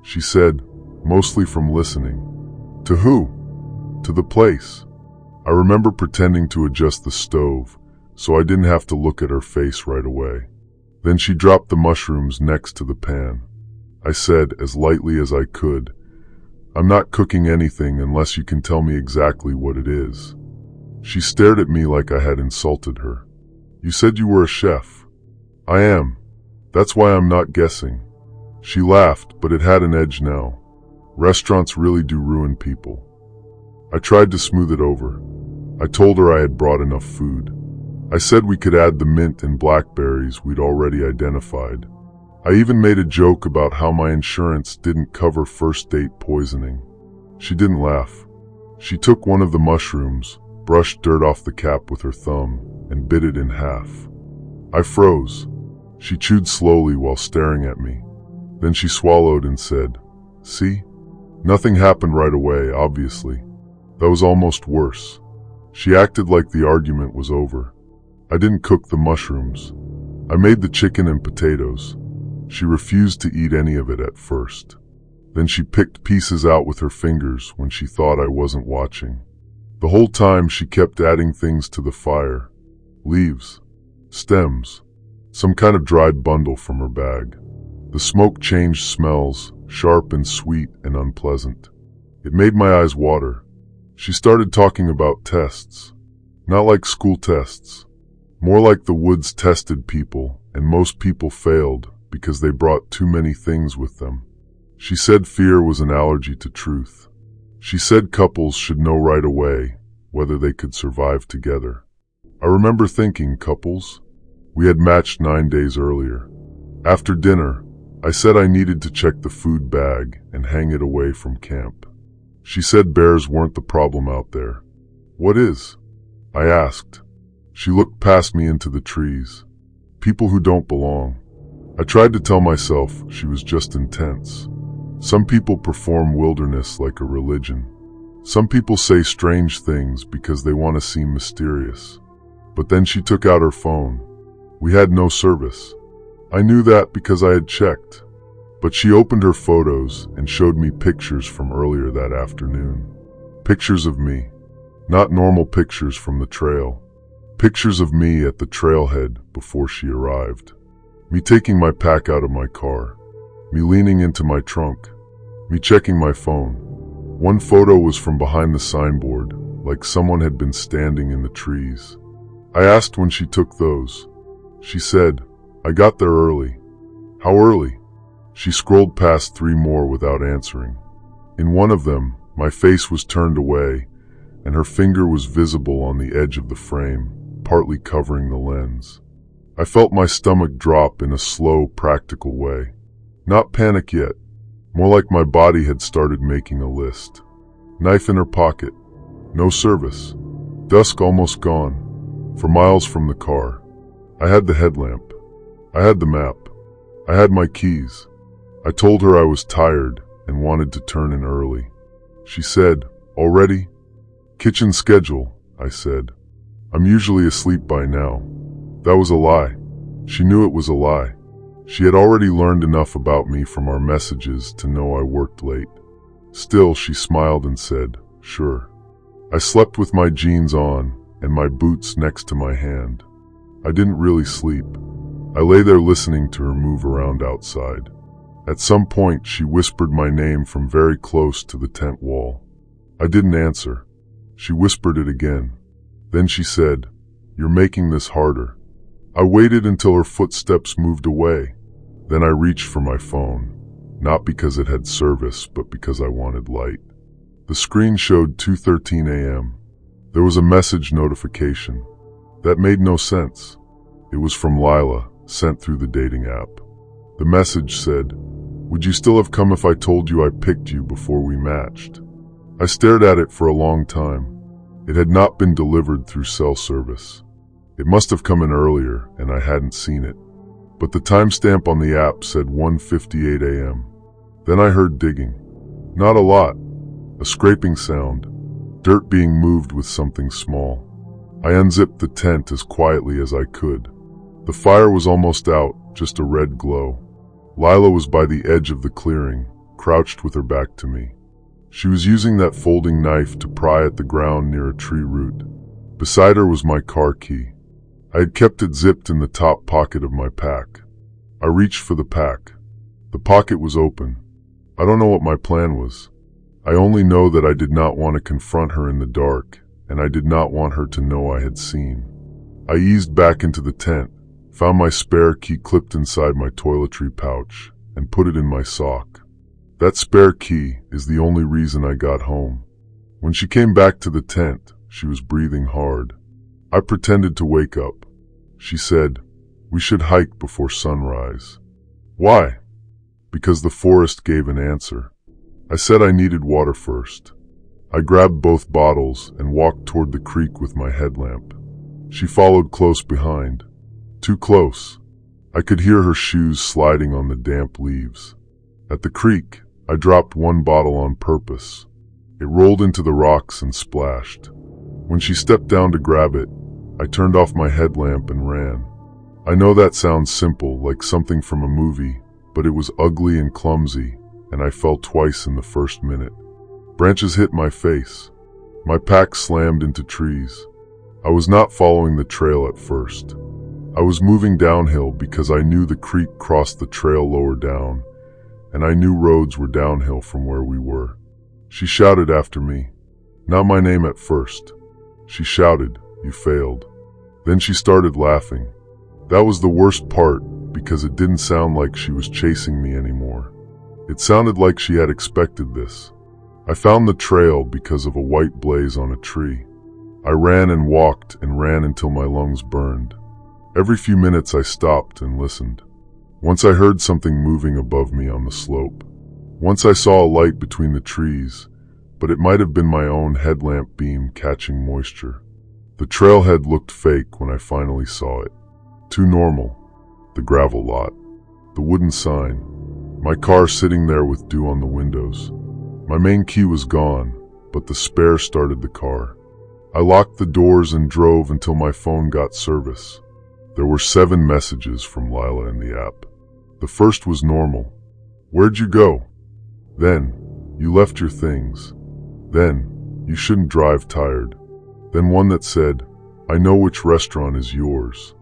[SPEAKER 1] She said, mostly from listening. To who? To the place. I remember pretending to adjust the stove, so I didn't have to look at her face right away. Then she dropped the mushrooms next to the pan. I said, as lightly as I could, I'm not cooking anything unless you can tell me exactly what it is. She stared at me like I had insulted her. You said you were a chef. I am. That's why I'm not guessing. She laughed, but it had an edge now. Restaurants really do ruin people. I tried to smooth it over. I told her I had brought enough food. I said we could add the mint and blackberries we'd already identified. I even made a joke about how my insurance didn't cover first date poisoning. She didn't laugh. She took one of the mushrooms, brushed dirt off the cap with her thumb, and bit it in half. I froze. She chewed slowly while staring at me. Then she swallowed and said, See? Nothing happened right away, obviously. That was almost worse. She acted like the argument was over. I didn't cook the mushrooms. I made the chicken and potatoes. She refused to eat any of it at first. Then she picked pieces out with her fingers when she thought I wasn't watching. The whole time she kept adding things to the fire. Leaves, stems, some kind of dried bundle from her bag. The smoke changed smells, sharp and sweet and unpleasant. It made my eyes water. She started talking about tests. Not like school tests. More like the woods tested people, and most people failed because they brought too many things with them. She said fear was an allergy to truth. She said couples should know right away whether they could survive together. I remember thinking, couples? We had matched 9 days earlier. After dinner, I said I needed to check the food bag and hang it away from camp. She said bears weren't the problem out there. What is? I asked. She looked past me into the trees. People who don't belong. I tried to tell myself she was just intense. Some people perform wilderness like a religion. Some people say strange things because they want to seem mysterious. But then she took out her phone. We had no service. I knew that because I had checked. But she opened her photos and showed me pictures from earlier that afternoon. Pictures of me. Not normal pictures from the trail. Pictures of me at the trailhead before she arrived. Me taking my pack out of my car. Me leaning into my trunk. Me checking my phone. One photo was from behind the signboard, like someone had been standing in the trees. I asked when she took those. She said, I got there early. How early? She scrolled past 3 more without answering. In one of them, my face was turned away, and her finger was visible on the edge of the frame, partly covering the lens. I felt my stomach drop in a slow, practical way. Not panic yet, more like my body had started making a list. Knife in her pocket. No service. Dusk almost gone. For miles from the car. I had the headlamp. I had the map. I had my keys. I told her I was tired and wanted to turn in early. She said, Already? Kitchen schedule, I said. I'm usually asleep by now. That was a lie. She knew it was a lie. She had already learned enough about me from our messages to know I worked late. Still, she smiled and said, Sure. I slept with my jeans on and my boots next to my hand. I didn't really sleep. I lay there listening to her move around outside. At some point, she whispered my name from very close to the tent wall. I didn't answer. She whispered it again. Then she said, You're making this harder. I waited until her footsteps moved away. Then I reached for my phone, not because it had service, but because I wanted light. The screen showed 2:13 a.m. There was a message notification. That made no sense. It was from Lila, sent through the dating app. The message said, Would you still have come if I told you I picked you before we matched? I stared at it for a long time. It had not been delivered through cell service. It must have come in earlier, and I hadn't seen it. But the timestamp on the app said 1:58 a.m. Then I heard digging. Not a lot. A scraping sound. Dirt being moved with something small. I unzipped the tent as quietly as I could. The fire was almost out, just a red glow. Lila was by the edge of the clearing, crouched with her back to me. She was using that folding knife to pry at the ground near a tree root. Beside her was my car key. I had kept it zipped in the top pocket of my pack. I reached for the pack. The pocket was open. I don't know what my plan was. I only know that I did not want to confront her in the dark, and I did not want her to know I had seen. I eased back into the tent, found my spare key clipped inside my toiletry pouch, and put it in my sock. That spare key is the only reason I got home. When she came back to the tent, she was breathing hard. I pretended to wake up. She said, "We should hike before sunrise." Why? Because the forest gave an answer. I said I needed water first. I grabbed both bottles and walked toward the creek with my headlamp. She followed close behind. Too close. I could hear her shoes sliding on the damp leaves. At the creek, I dropped one bottle on purpose. It rolled into the rocks and splashed. When she stepped down to grab it, I turned off my headlamp and ran. I know that sounds simple, like something from a movie, but it was ugly and clumsy, and I fell twice in the first minute. Branches hit my face. My pack slammed into trees. I was not following the trail at first. I was moving downhill because I knew the creek crossed the trail lower down, and I knew roads were downhill from where we were. She shouted after me. Not my name at first. She shouted, "You failed." Then she started laughing. That was the worst part because it didn't sound like she was chasing me anymore. It sounded like she had expected this. I found the trail because of a white blaze on a tree. I ran and walked and ran until my lungs burned. Every few minutes I stopped and listened. Once I heard something moving above me on the slope. Once I saw a light between the trees, but it might have been my own headlamp beam catching moisture. The trailhead looked fake when I finally saw it. Too normal. The gravel lot. The wooden sign. My car sitting there with dew on the windows. My main key was gone, but the spare started the car. I locked the doors and drove until my phone got service. There were 7 messages from Lila in the app. The first was normal. "Where'd you go?" Then, "You left your things." Then, "You shouldn't drive tired." Then one that said, "I know which restaurant is yours."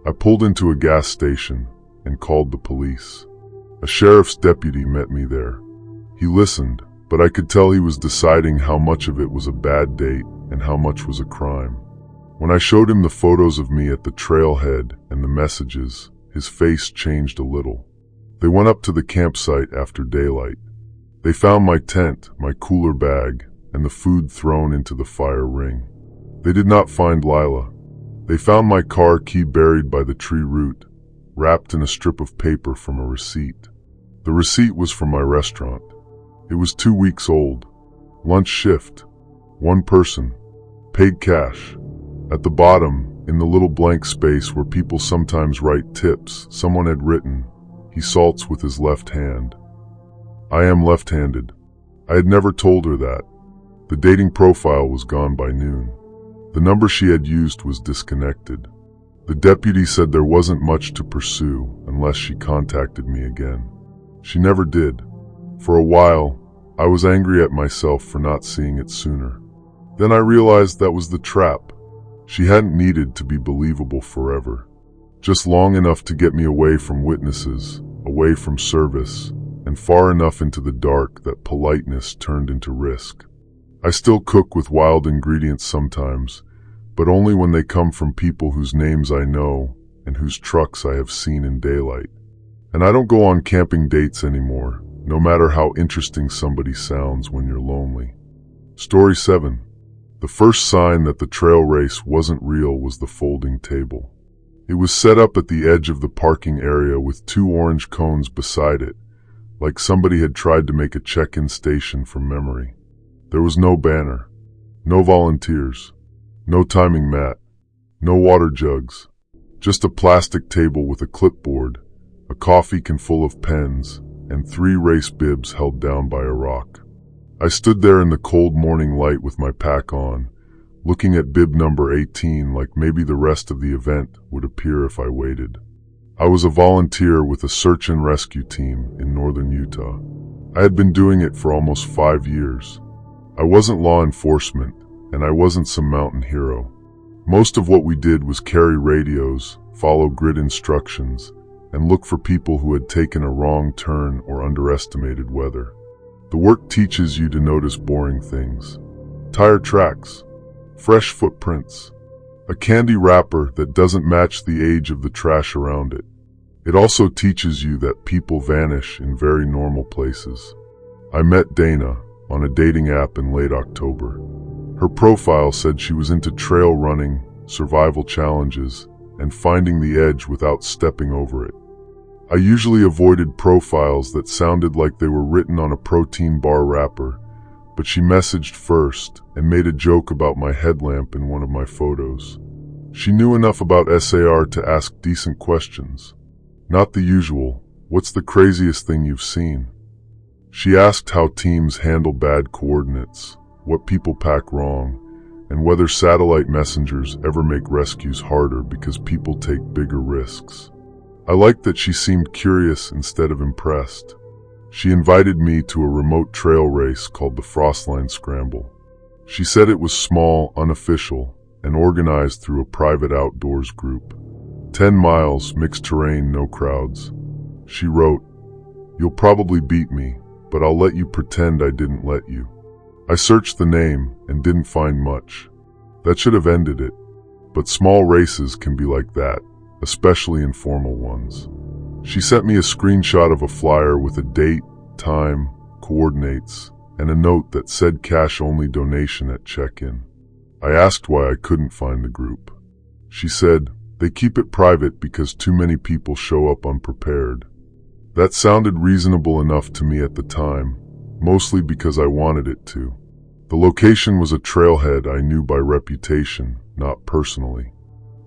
[SPEAKER 1] I pulled into a gas station and called the police. A sheriff's deputy met me there. He listened, but I could tell he was deciding how much of it was a bad date and how much was a crime. When I showed him the photos of me at the trailhead and the messages, his face changed a little. They went up to the campsite after daylight. They found my tent, my cooler bag, and the food thrown into the fire ring. They did not find Lila. They found my car key buried by the tree root, wrapped in a strip of paper from a receipt. The receipt was from my restaurant. It was 2 weeks old. Lunch shift. 1 person. Paid cash. At the bottom, in the little blank space where people sometimes write tips, someone had written, "He salts with his left hand." I am left-handed. I had never told her that. The dating profile was gone by noon. The number she had used was disconnected. The deputy said there wasn't much to pursue unless she contacted me again. She never did. For a while, I was angry at myself for not seeing it sooner. Then I realized that was the trap. She hadn't needed to be believable forever. Just long enough to get me away from witnesses, away from service, and far enough into the dark that politeness turned into risk. I still cook with wild ingredients sometimes, but only when they come from people whose names I know and whose trucks I have seen in daylight. And I don't go on camping dates anymore, no matter how interesting somebody sounds when you're lonely. Story 7. The first sign that the trail race wasn't real was the folding table. It was set up at the edge of the parking area with 2 orange cones beside it, like somebody had tried to make a check-in station from memory. There was no banner, No volunteers. No timing mat. No water jugs. Just a plastic table with a clipboard, a coffee can full of pens, and 3 race bibs held down by a rock. I stood there in the cold morning light with my pack on, looking at bib number 18 like maybe the rest of the event would appear if I waited. I was a volunteer with a search and rescue team in northern Utah. I had been doing it for almost 5 years. I wasn't law enforcement, and I wasn't some mountain hero. Most of what we did was carry radios, follow grid instructions, and look for people who had taken a wrong turn or underestimated weather. The work teaches you to notice boring things. Tire tracks, fresh footprints, a candy wrapper that doesn't match the age of the trash around it. It also teaches you that people vanish in very normal places. I met Dana on a dating app in late October. Her profile said she was into trail running, survival challenges, and finding the edge without stepping over it. I usually avoided profiles that sounded like they were written on a protein bar wrapper, but she messaged first and made a joke about my headlamp in one of my photos. She knew enough about SAR to ask decent questions. Not the usual, "What's the craziest thing you've seen?" She asked how teams handle bad coordinates, what people pack wrong, and whether satellite messengers ever make rescues harder because people take bigger risks. I liked that she seemed curious instead of impressed. She invited me to a remote trail race called the Frostline Scramble. She said it was small, unofficial, and organized through a private outdoors group. 10 miles, mixed terrain, no crowds. She wrote, "You'll probably beat me, but I'll let you pretend I didn't let you." I searched the name and didn't find much. That should have ended it. But small races can be like that, especially informal ones. She sent me a screenshot of a flyer with a date, time, coordinates, and a note that said cash-only donation at check-in. I asked why I couldn't find the group. She said, "They keep it private because too many people show up unprepared." That sounded reasonable enough to me at the time, mostly because I wanted it to. The location was a trailhead I knew by reputation, not personally.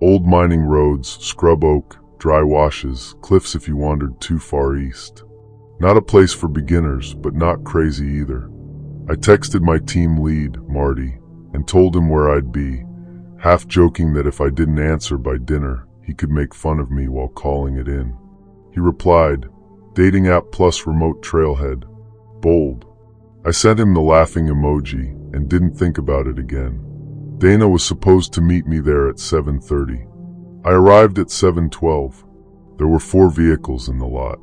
[SPEAKER 1] Old mining roads, scrub oak, dry washes, cliffs if you wandered too far east. Not a place for beginners, but not crazy either. I texted my team lead, Marty, and told him where I'd be, half joking that if I didn't answer by dinner, he could make fun of me while calling it in. He replied, "Dating app plus remote trailhead." Bold. I sent him the laughing emoji and didn't think about it again. Dana was supposed to meet me there at 7:30. I arrived at 7:12. There were 4 vehicles in the lot.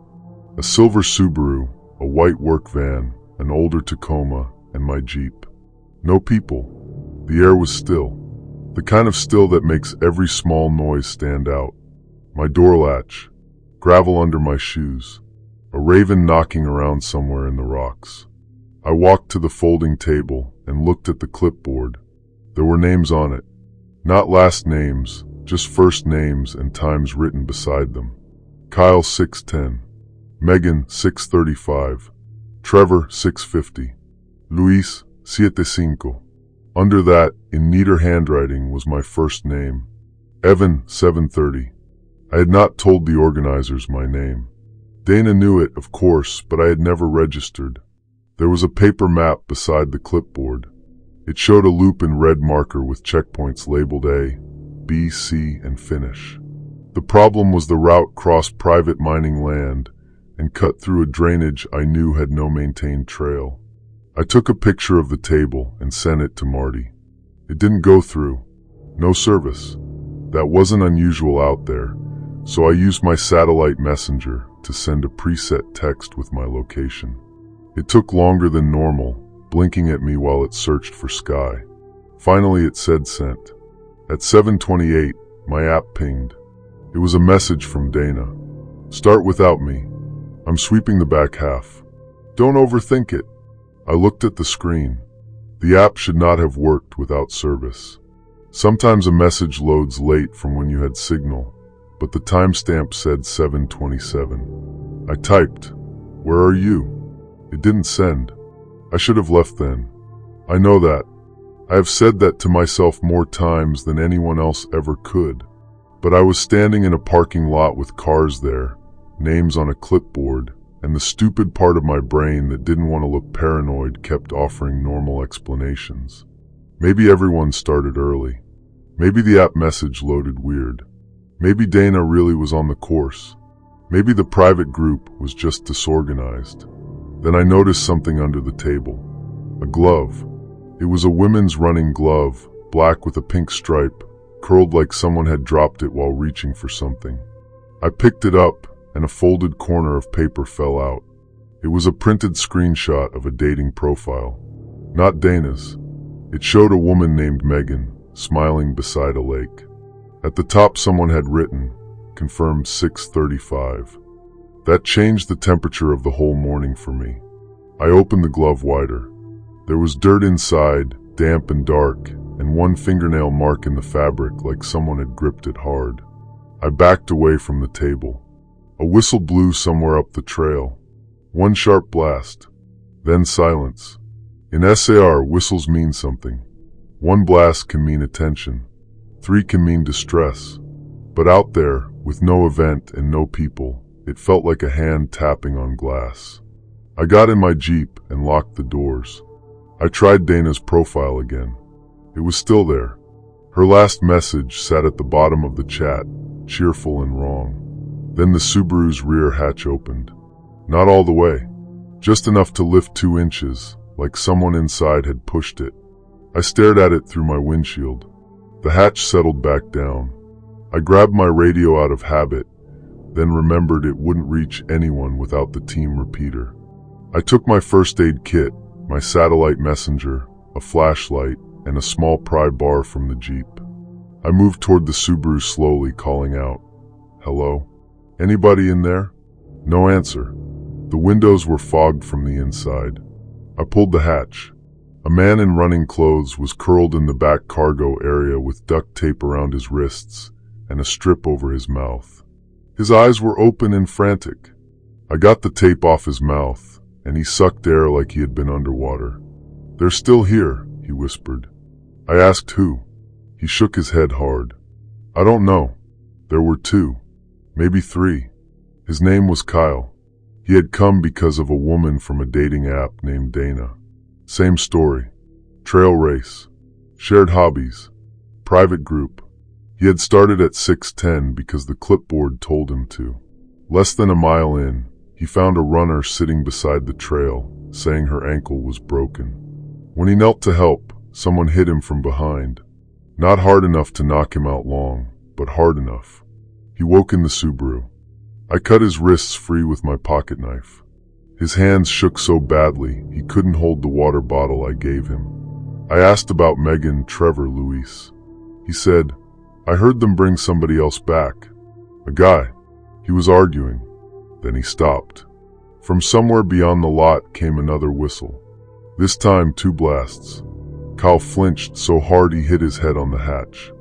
[SPEAKER 1] A silver Subaru, a white work van, an older Tacoma, and my Jeep. No people. The air was still. The kind of still that makes every small noise stand out. My door latch. Gravel under my shoes. A raven knocking around somewhere in the rocks. I walked to the folding table and looked at the clipboard. There were names on it. Not last names, just first names and times written beside them. Kyle 6:10. Megan 6:35. Trevor 6:50. Luis 7:5. Under that, in neater handwriting, was my first name. Evan 7:30. I had not told the organizers my name. Dana knew it, of course, but I had never registered. There was a paper map beside the clipboard. It showed a loop in red marker with checkpoints labeled A, B, C, and finish. The problem was the route crossed private mining land and cut through a drainage I knew had no maintained trail. I took a picture of the table and sent it to Marty. It didn't go through. No service. That wasn't unusual out there, so I used my satellite messenger to send a preset text with my location. It took longer than normal, blinking at me while it searched for sky. Finally it said sent. At 7:28, my app pinged. It was a message from Dana. "Start without me. I'm sweeping the back half. Don't overthink it." I looked at the screen. The app should not have worked without service. Sometimes a message loads late from when you had signal, but the timestamp said 7:27. I typed, "Where are you?" It didn't send. I should have left then. I know that. I have said that to myself more times than anyone else ever could. But I was standing in a parking lot with cars there, names on a clipboard, and the stupid part of my brain that didn't want to look paranoid kept offering normal explanations. Maybe everyone started early. Maybe the app message loaded weird. Maybe Dana really was on the course. Maybe the private group was just disorganized. Then I noticed something under the table. A glove. It was a women's running glove, black with a pink stripe, curled like someone had dropped it while reaching for something. I picked it up, and a folded corner of paper fell out. It was a printed screenshot of a dating profile. Not Dana's. It showed a woman named Megan, smiling beside a lake. At the top someone had written, confirmed 6:35. That changed the temperature of the whole morning for me. I opened the glove wider. There was dirt inside, damp and dark, and one fingernail mark in the fabric like someone had gripped it hard. I backed away from the table. A whistle blew somewhere up the trail. One sharp blast. Then silence. In SAR, whistles mean something. One blast can mean attention. 3 can mean distress. But out there, with no event and no people, it felt like a hand tapping on glass. I got in my Jeep and locked the doors. I tried Dana's profile again. It was still there. Her last message sat at the bottom of the chat, cheerful and wrong. Then the Subaru's rear hatch opened. Not all the way. Just enough to lift 2 inches, like someone inside had pushed it. I stared at it through my windshield. The hatch settled back down. I grabbed my radio out of habit, then remembered it wouldn't reach anyone without the team repeater. I took my first aid kit, my satellite messenger, a flashlight, and a small pry bar from the Jeep. I moved toward the Subaru slowly, calling out, "Hello? Anybody in there?" No answer. The windows were fogged from the inside. I pulled the hatch. A man in running clothes was curled in the back cargo area with duct tape around his wrists and a strip over his mouth. His eyes were open and frantic. I got the tape off his mouth, and he sucked air like he had been underwater. "They're still here," he whispered. I asked who. He shook his head hard. "I don't know. There were 2, maybe 3. His name was Kyle. He had come because of a woman from a dating app named Dana. Same story. Trail race. Shared hobbies. Private group. He had started at 6:10 because the clipboard told him to. Less than a mile in, he found a runner sitting beside the trail, saying her ankle was broken. When he knelt to help, someone hit him from behind. Not hard enough to knock him out long, but hard enough. He woke in the Subaru. I cut his wrists free with my pocket knife. His hands shook so badly he couldn't hold the water bottle I gave him. I asked about Megan, Trevor, Luis. He said, "I heard them bring somebody else back. A guy." He was arguing. Then he stopped. From somewhere beyond the lot came another whistle. This time 2 blasts. Kyle flinched so hard he hit his head on the hatch.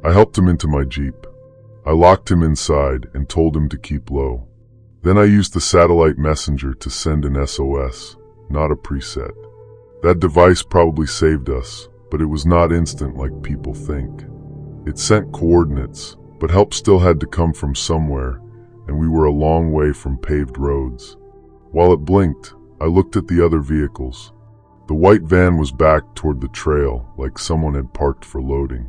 [SPEAKER 1] I helped him into my Jeep. I locked him inside and told him to keep low. Then I used the satellite messenger to send an SOS, not a preset. That device probably saved us, but it was not instant like people think. It sent coordinates, but help still had to come from somewhere, and we were a long way from paved roads. While it blinked, I looked at the other vehicles. The white van was back toward the trail, like someone had parked for loading.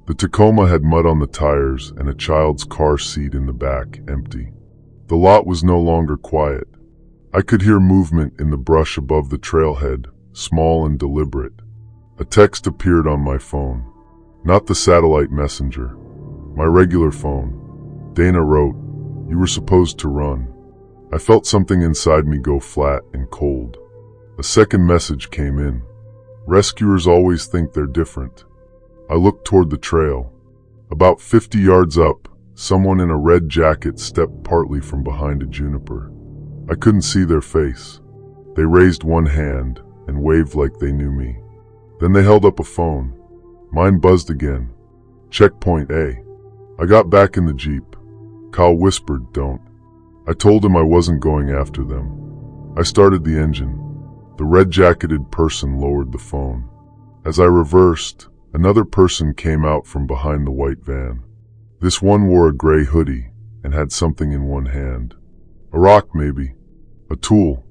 [SPEAKER 1] The Tacoma had mud on the tires and a child's car seat in the back, empty. The lot was no longer quiet. I could hear movement in the brush above the trailhead, small and deliberate. A text appeared on my phone. Not the satellite messenger. My regular phone. Dana wrote, "You were supposed to run." I felt something inside me go flat and cold. A second message came in. "Rescuers always think they're different." I looked toward the trail. About 50 yards up, someone in a red jacket stepped partly from behind a juniper. I couldn't see their face. They raised one hand and waved like they knew me. Then they held up a phone. Mine buzzed again. "Checkpoint A." I got back in the Jeep. Kyle whispered, "Don't." I told him I wasn't going after them. I started the engine. The red-jacketed person lowered the phone. As I reversed, another person came out from behind the white van. This one wore a gray hoodie and had something in one hand. A rock, maybe. A tool.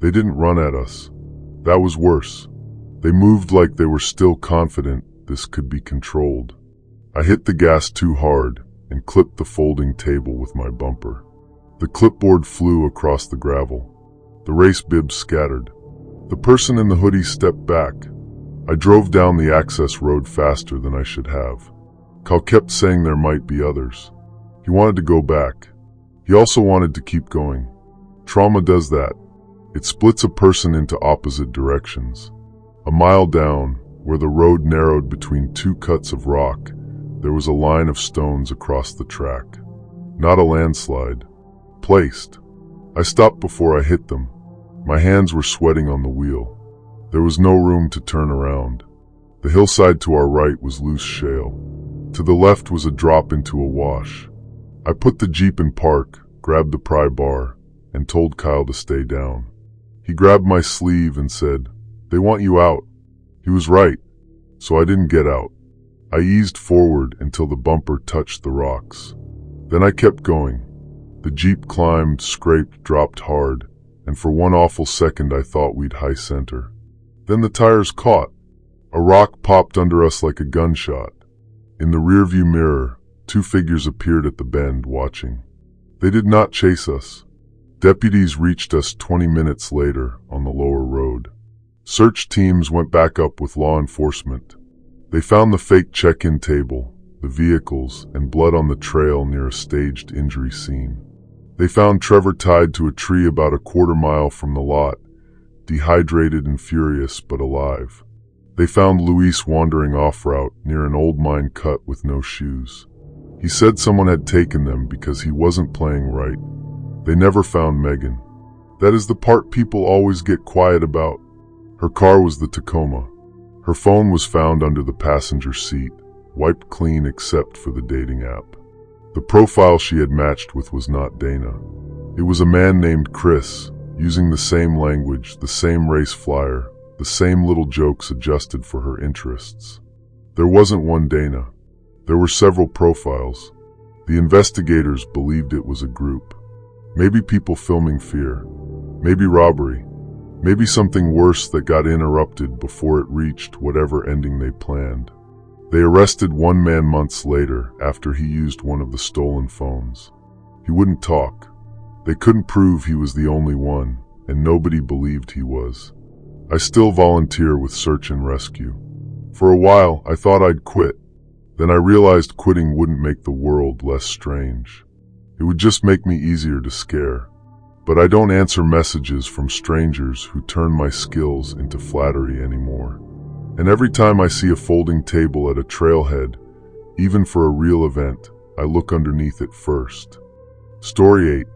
[SPEAKER 1] They didn't run at us. That was worse. They moved like they were still confident this could be controlled. I hit the gas too hard and clipped the folding table with my bumper. The clipboard flew across the gravel. The race bibs scattered. The person in the hoodie stepped back. I drove down the access road faster than I should have. Cal kept saying there might be others. He wanted to go back. He also wanted to keep going. Trauma does that. It splits a person into opposite directions. A mile down, where the road narrowed between two cuts of rock, there was a line of stones across the track. Not a landslide. Placed. I stopped before I hit them. My hands were sweating on the wheel. There was no room to turn around. The hillside to our right was loose shale. To the left was a drop into a wash. I put the Jeep in park, grabbed the pry bar, and told Kyle to stay down. He grabbed my sleeve and said, "They want you out." He was right, so I didn't get out. I eased forward until the bumper touched the rocks. Then I kept going. The Jeep climbed, scraped, dropped hard, and for one awful second I thought we'd high center. Then the tires caught. A rock popped under us like a gunshot. In the rearview mirror, two figures appeared at the bend, watching. They did not chase us. Deputies reached us 20 minutes later on the lower road. Search teams went back up with law enforcement. They found the fake check-in table, the vehicles, and blood on the trail near a staged injury scene. They found Trevor tied to a tree about a quarter-mile from the lot, dehydrated and furious but alive. They found Luis wandering off-route near an old mine cut with no shoes. He said someone had taken them because he wasn't playing right. They never found Megan. That is the part people always get quiet about. Her car was the Tacoma. Her phone was found under the passenger seat, wiped clean except for the dating app. The profile she had matched with was not Dana. It was a man named Chris, using the same language, the same race flyer, the same little jokes adjusted for her interests. There wasn't one Dana. There were several profiles. The investigators believed it was a group. Maybe people filming fear. Maybe robbery. Maybe something worse that got interrupted before it reached whatever ending they planned. They arrested one man months later after he used one of the stolen phones. He wouldn't talk. They couldn't prove he was the only one, and nobody believed he was. I still volunteer with search and rescue. For a while, I thought I'd quit. Then I realized quitting wouldn't make the world less strange. It would just make me easier to scare. But I don't answer messages from strangers who turn my skills into flattery anymore. And every time I see a folding table at a trailhead, even for a real event, I look underneath it first. Story 8.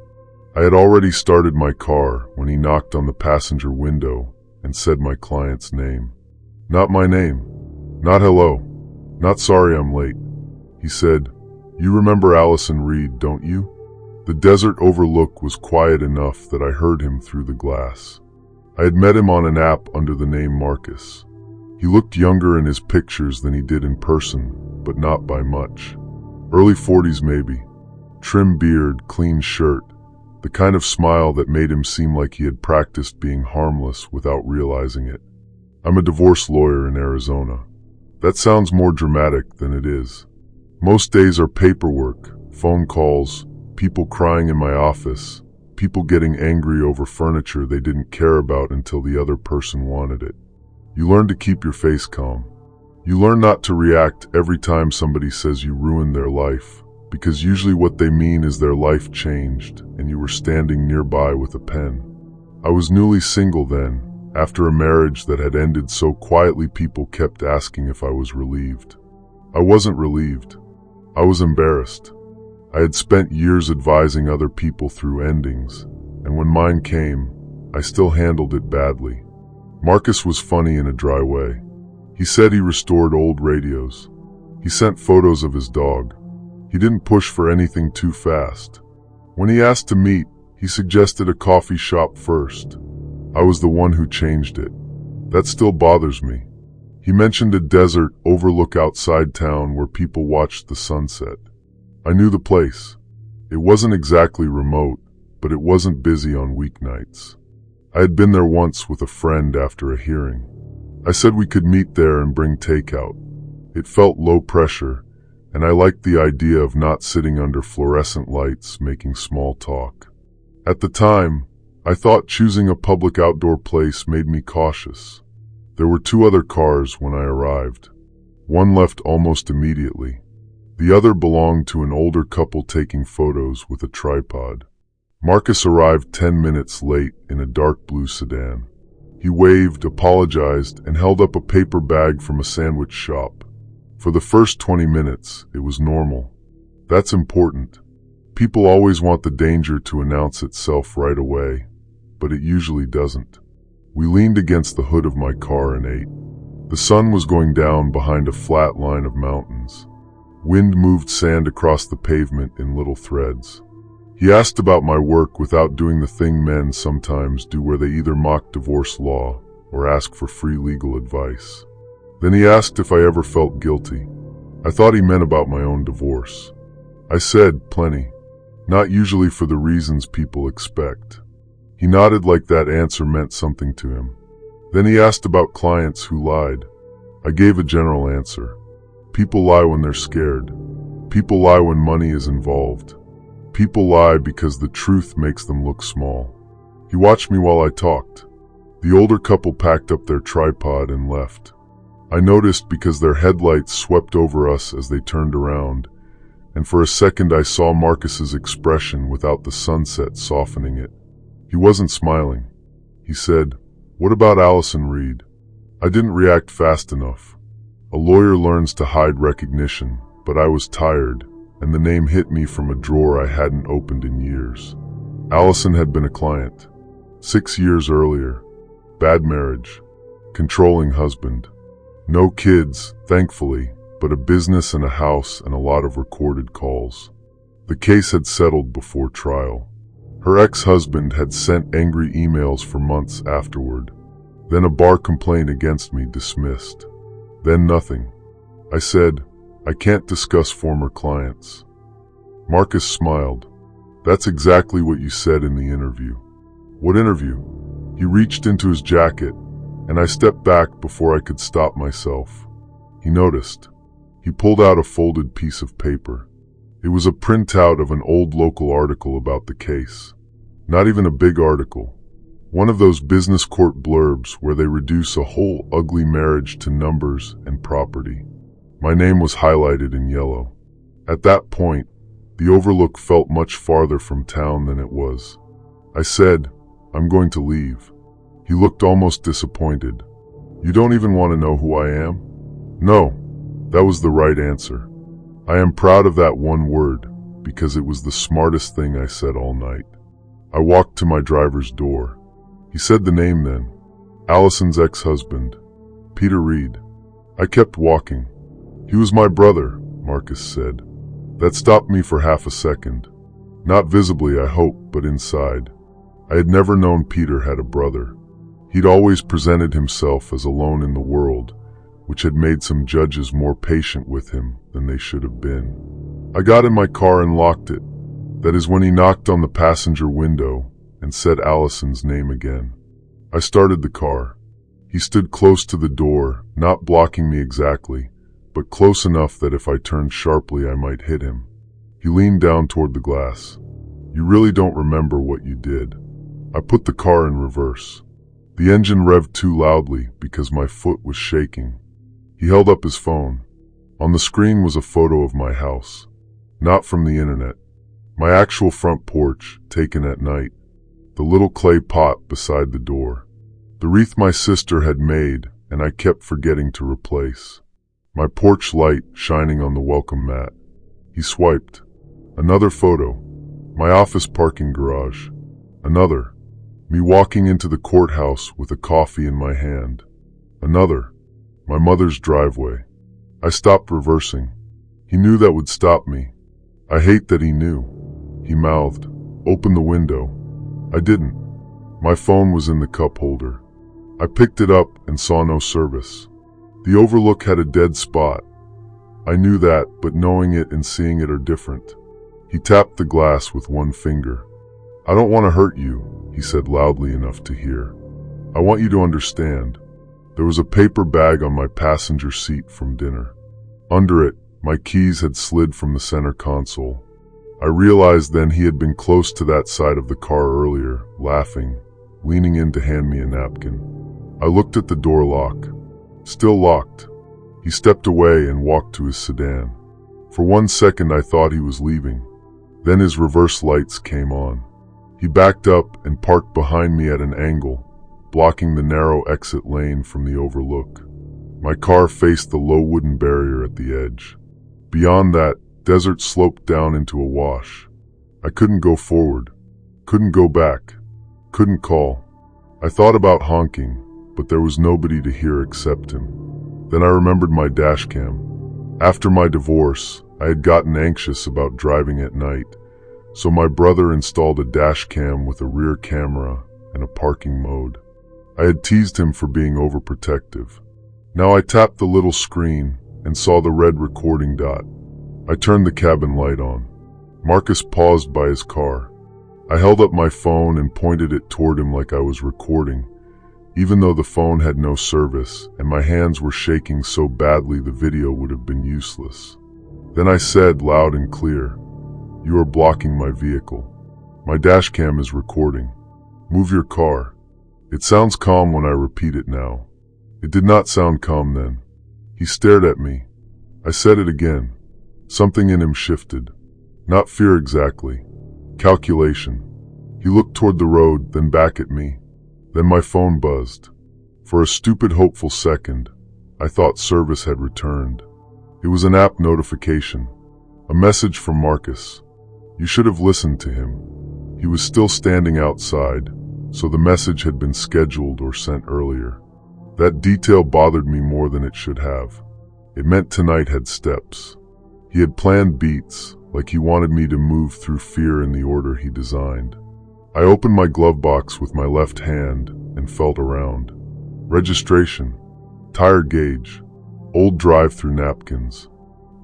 [SPEAKER 1] I had already started my car when he knocked on the passenger window and said my client's name. Not my name. Not hello. Not sorry I'm late. He said, "You remember Allison Reed, don't you?" The desert overlook was quiet enough that I heard him through the glass. I had met him on an app under the name Marcus. He looked younger in his pictures than he did in person, but not by much. Early 40s maybe. Trim beard, clean shirt, the kind of smile that made him seem like he had practiced being harmless without realizing it. I'm a divorce lawyer in Arizona. That sounds more dramatic than it is. Most days are paperwork, phone calls, people crying in my office, people getting angry over furniture they didn't care about until the other person wanted it. You learn to keep your face calm. You learn not to react every time somebody says you ruined their life, because usually what they mean is their life changed and you were standing nearby with a pen. I was newly single then, after a marriage that had ended so quietly people kept asking if I was relieved. I wasn't relieved. I was embarrassed. I had spent years advising other people through endings, and when mine came, I still handled it badly. Marcus was funny in a dry way. He said he restored old radios. He sent photos of his dog. He didn't push for anything too fast. When he asked to meet, he suggested a coffee shop first. I was the one who changed it. That still bothers me. He mentioned a desert overlook outside town where people watched the sunset. I knew the place. It wasn't exactly remote, but it wasn't busy on weeknights. I had been there once with a friend after a hearing. I said we could meet there and bring takeout. It felt low pressure, and I liked the idea of not sitting under fluorescent lights making small talk. At the time, I thought choosing a public outdoor place made me cautious. There were 2 other cars when I arrived. One left almost immediately. The other belonged to an older couple taking photos with a tripod. Marcus arrived 10 minutes late in a dark blue sedan. He waved, apologized, and held up a paper bag from a sandwich shop. For the first 20 minutes, it was normal. That's important. People always want the danger to announce itself right away, but it usually doesn't. We leaned against the hood of my car and ate. The sun was going down behind a flat line of mountains. Wind moved sand across the pavement in little threads. He asked about my work without doing the thing men sometimes do, where they either mock divorce law or ask for free legal advice. Then he asked if I ever felt guilty. I thought he meant about my own divorce. I said, plenty. Not usually for the reasons people expect. He nodded like that answer meant something to him. Then he asked about clients who lied. I gave a general answer. People lie when they're scared. People lie when money is involved. People lie because the truth makes them look small. He watched me while I talked. The older couple packed up their tripod and left. I noticed because their headlights swept over us as they turned around, and for a second I saw Marcus's expression without the sunset softening it. He wasn't smiling. He said, "What about Allison Reed?" I didn't react fast enough. A lawyer learns to hide recognition, but I was tired, and the name hit me from a drawer I hadn't opened in years. Allison had been a client. 6 years earlier. Bad marriage. Controlling husband. No kids, thankfully, but a business and a house and a lot of recorded calls. The case had settled before trial. Her ex-husband had sent angry emails for months afterward. Then a bar complaint against me dismissed. Then nothing. I said, "I can't discuss former clients." Marcus smiled. "That's exactly what you said in the interview." "What interview?" He reached into his jacket, and I stepped back before I could stop myself. He noticed. He pulled out a folded piece of paper. It was a printout of an old local article about the case. Not even a big article. One of those business court blurbs where they reduce a whole ugly marriage to numbers and property. My name was highlighted in yellow. At that point, the overlook felt much farther from town than it was. I said, "I'm going to leave." He looked almost disappointed. "You don't even want to know who I am?" "No." That was the right answer. I am proud of that one word, because it was the smartest thing I said all night. I walked to my driver's door. He said the name then. Allison's ex-husband. Peter Reed. I kept walking. "He was my brother," Marcus said. That stopped me for half a second. Not visibly, I hope, but inside. I had never known Peter had a brother. He'd always presented himself as alone in the world, which had made some judges more patient with him than they should have been. I got in my car and locked it. That is when he knocked on the passenger window and said Allison's name again. I started the car. He stood close to the door, not blocking me exactly, but close enough that if I turned sharply I might hit him. He leaned down toward the glass. "You really don't remember what you did." I put the car in reverse. The engine revved too loudly because my foot was shaking. He held up his phone. On the screen was a photo of my house. Not from the internet. My actual front porch, taken at night. The little clay pot beside the door. The wreath my sister had made, and I kept forgetting to replace. My porch light shining on the welcome mat. He swiped. Another photo. My office parking garage. Another. Me walking into the courthouse with a coffee in my hand. Another. My mother's driveway. I stopped reversing. He knew that would stop me. I hate that he knew. He mouthed, "Open the window." I didn't. My phone was in the cup holder. I picked it up and saw no service. The overlook had a dead spot. I knew that, but knowing it and seeing it are different. He tapped the glass with one finger. "I don't want to hurt you," he said loudly enough to hear. "I want you to understand. There was a paper bag on my passenger seat from dinner. Under it, my keys had slid from the center console. I realized then he had been close to that side of the car earlier, laughing, leaning in to hand me a napkin. I looked at the door lock. Still locked. He stepped away and walked to his sedan. For 1 second I thought he was leaving. Then his reverse lights came on. He backed up and parked behind me at an angle, blocking the narrow exit lane from the overlook. My car faced the low wooden barrier at the edge. Beyond that, desert sloped down into a wash. I couldn't go forward, couldn't go back, couldn't call. I thought about honking, but there was nobody to hear except him. Then I remembered my dashcam. After my divorce, I had gotten anxious about driving at night, so my brother installed a dashcam with a rear camera and a parking mode. I had teased him for being overprotective. Now I tapped the little screen and saw the red recording dot. I turned the cabin light on. Marcus paused by his car. I held up my phone and pointed it toward him like I was recording, even though the phone had no service and my hands were shaking so badly the video would have been useless. Then I said loud and clear, "You are blocking my vehicle. My dashcam is recording. Move your car." It sounds calm when I repeat it now. It did not sound calm then. He stared at me. I said it again. Something in him shifted. Not fear exactly. Calculation. He looked toward the road, then back at me. Then my phone buzzed. For a stupid, hopeful second, I thought service had returned. It was an app notification. A message from Marcus. You should have listened to him. He was still standing outside, so the message had been scheduled or sent earlier. That detail bothered me more than it should have. It meant tonight had steps. He had planned beats, like he wanted me to move through fear in the order he designed. I opened my glove box with my left hand and felt around. Registration, tire gauge, old drive-through napkins.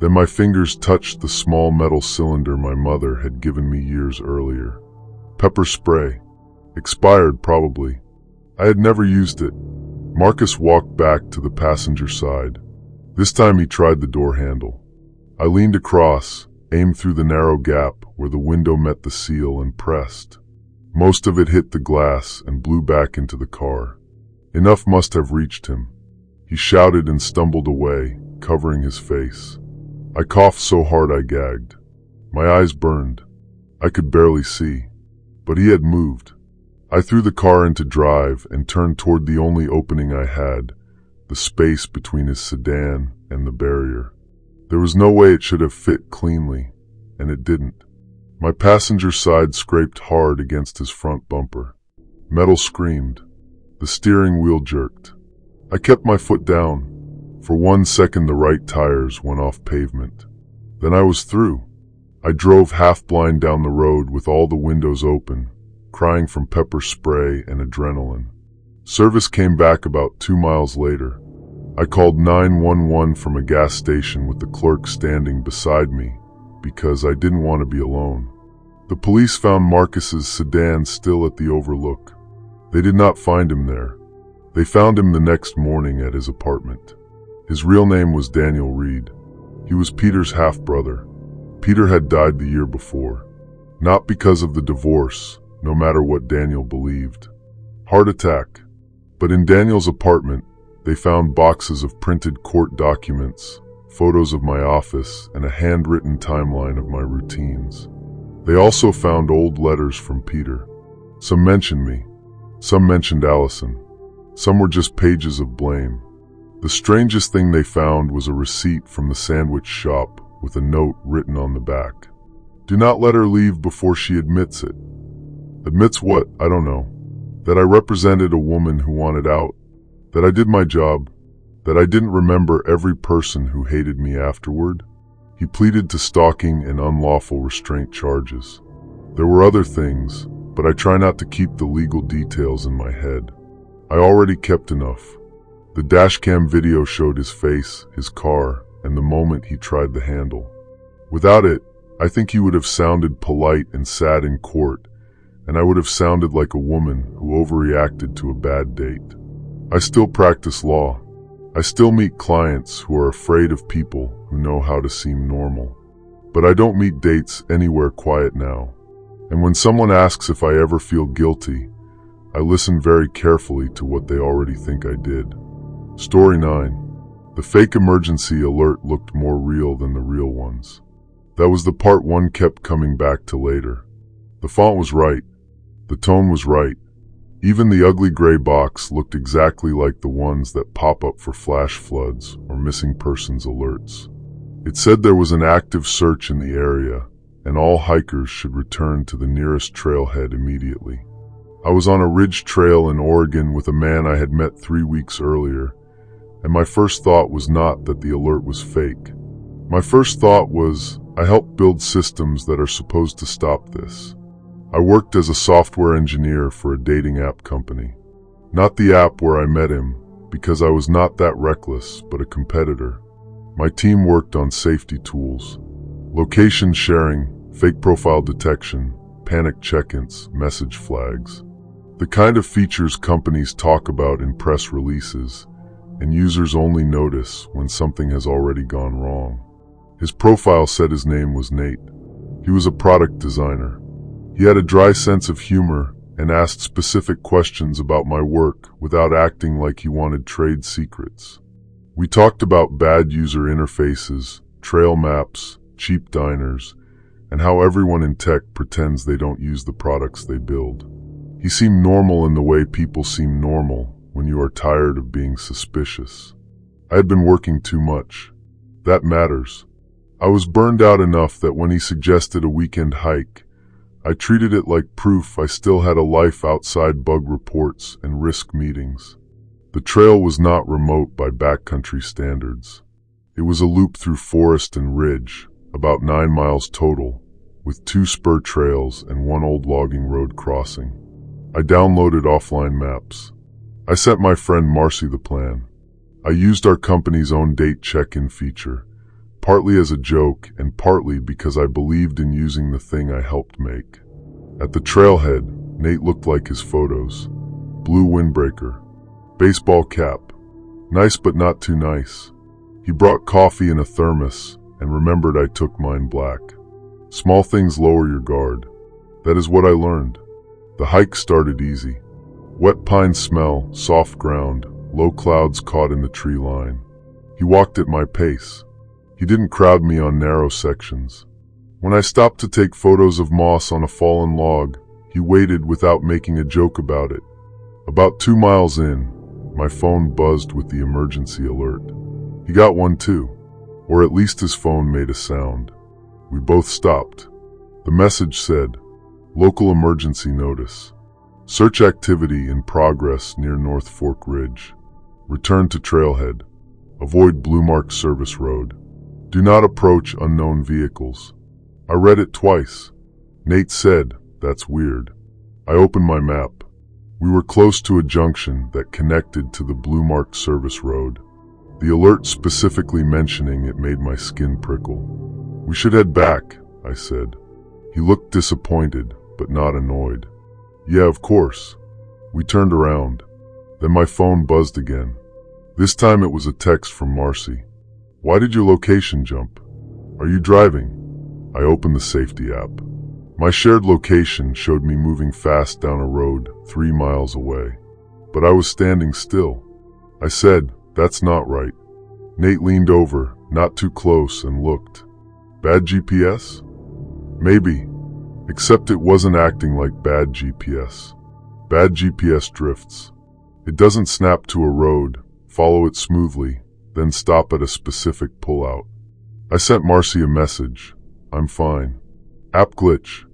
[SPEAKER 1] Then my fingers touched the small metal cylinder my mother had given me years earlier. Pepper spray. Expired, probably. I had never used it. Marcus walked back to the passenger side. This time he tried the door handle. I leaned across, aimed through the narrow gap where the window met the seal and pressed. Most of it hit the glass and blew back into the car. Enough must have reached him. He shouted and stumbled away, covering his face. I coughed so hard I gagged. My eyes burned. I could barely see. But he had moved. I threw the car into drive and turned toward the only opening I had, the space between his sedan and the barrier. There was no way it should have fit cleanly, and it didn't. My passenger side scraped hard against his front bumper. Metal screamed. The steering wheel jerked. I kept my foot down. For 1 second the right tires went off pavement. Then I was through. I drove half-blind down the road with all the windows open, crying from pepper spray and adrenaline. Service came back about 2 miles later. I called 911 from a gas station with the clerk standing beside me because I didn't want to be alone. The police found Marcus's sedan still at the overlook. They did not find him there. They found him the next morning at his apartment. His real name was Daniel Reed. He was Peter's half-brother. Peter had died the year before. Not because of the divorce, no matter what Daniel believed. Heart attack. But in Daniel's apartment, they found boxes of printed court documents, photos of my office, and a handwritten timeline of my routines. They also found old letters from Peter. Some mentioned me. Some mentioned Allison. Some were just pages of blame. The strangest thing they found was a receipt from the sandwich shop with a note written on the back. Do not let her leave before she admits it. Admits what? I don't know. That I represented a woman who wanted out. That I did my job. That I didn't remember every person who hated me afterward. He pleaded to stalking and unlawful restraint charges. There were other things, but I try not to keep the legal details in my head. I already kept enough. The dashcam video showed his face, his car, and the moment he tried the handle. Without it, I think he would have sounded polite and sad in court, and I would have sounded like a woman who overreacted to a bad date. I still practice law. I still meet clients who are afraid of people who know how to seem normal. But I don't meet dates anywhere quiet now. And when someone asks if I ever feel guilty, I listen very carefully to what they already think I did. Story 9. The fake emergency alert looked more real than the real ones. That was the part one kept coming back to later. The font was right. The tone was right. Even the ugly gray box looked exactly like the ones that pop up for flash floods or missing persons alerts. It said there was an active search in the area, and all hikers should return to the nearest trailhead immediately. I was on a ridge trail in Oregon with a man I had met 3 weeks earlier, and my first thought was not that the alert was fake. My first thought was, I helped build systems that are supposed to stop this. I worked as a software engineer for a dating app company. Not the app where I met him, because I was not that reckless, but a competitor. My team worked on safety tools, location sharing, fake profile detection, panic check-ins, message flags. The kind of features companies talk about in press releases, and users only notice when something has already gone wrong. His profile said his name was Nate. He was a product designer. He had a dry sense of humor and asked specific questions about my work without acting like he wanted trade secrets. We talked about bad user interfaces, trail maps, cheap diners, and how everyone in tech pretends they don't use the products they build. He seemed normal in the way people seem normal when you are tired of being suspicious. I had been working too much. That matters. I was burned out enough that when he suggested a weekend hike, I treated it like proof I still had a life outside bug reports and risk meetings. The trail was not remote by backcountry standards. It was a loop through forest and ridge, about 9 miles total, with 2 spur trails and 1 old logging road crossing. I downloaded offline maps. I sent my friend Marcy the plan. I used our company's own date check-in feature, partly as a joke and partly because I believed in using the thing I helped make. At the trailhead, Nate looked like his photos. Blue windbreaker, baseball cap, nice but not too nice. He brought coffee in a thermos and remembered I took mine black. Small things lower your guard. That is what I learned. The hike started easy. Wet pine smell, soft ground, low clouds caught in the tree line. He walked at my pace. He didn't crowd me on narrow sections. When I stopped to take photos of moss on a fallen log, he waited without making a joke about it. About 2 miles in, my phone buzzed with the emergency alert. He got one too, or at least his phone made a sound. We both stopped. The message said, "Local emergency notice. Search activity in progress near North Fork Ridge. Return to trailhead. Avoid Blue Mark Service Road. Do not approach unknown vehicles." I read it twice. Nate said, "That's weird." I opened my map. We were close to a junction that connected to the Blue Mark Service Road. The alert specifically mentioning it made my skin prickle. "We should head back," I said. He looked disappointed, but not annoyed. "Yeah, of course." We turned around. Then my phone buzzed again. This time it was a text from Marcy. "Why did your location jump? Are you driving?" I opened the safety app. My shared location showed me moving fast down a road 3 miles away. But I was standing still. I said, "That's not right." Nate leaned over, not too close, and looked. "Bad GPS?" "Maybe. Except it wasn't acting like bad GPS. Bad GPS drifts. It doesn't snap to a road, follow it smoothly, then stop at a specific pullout." I sent Marcy a message. "I'm fine. App glitch.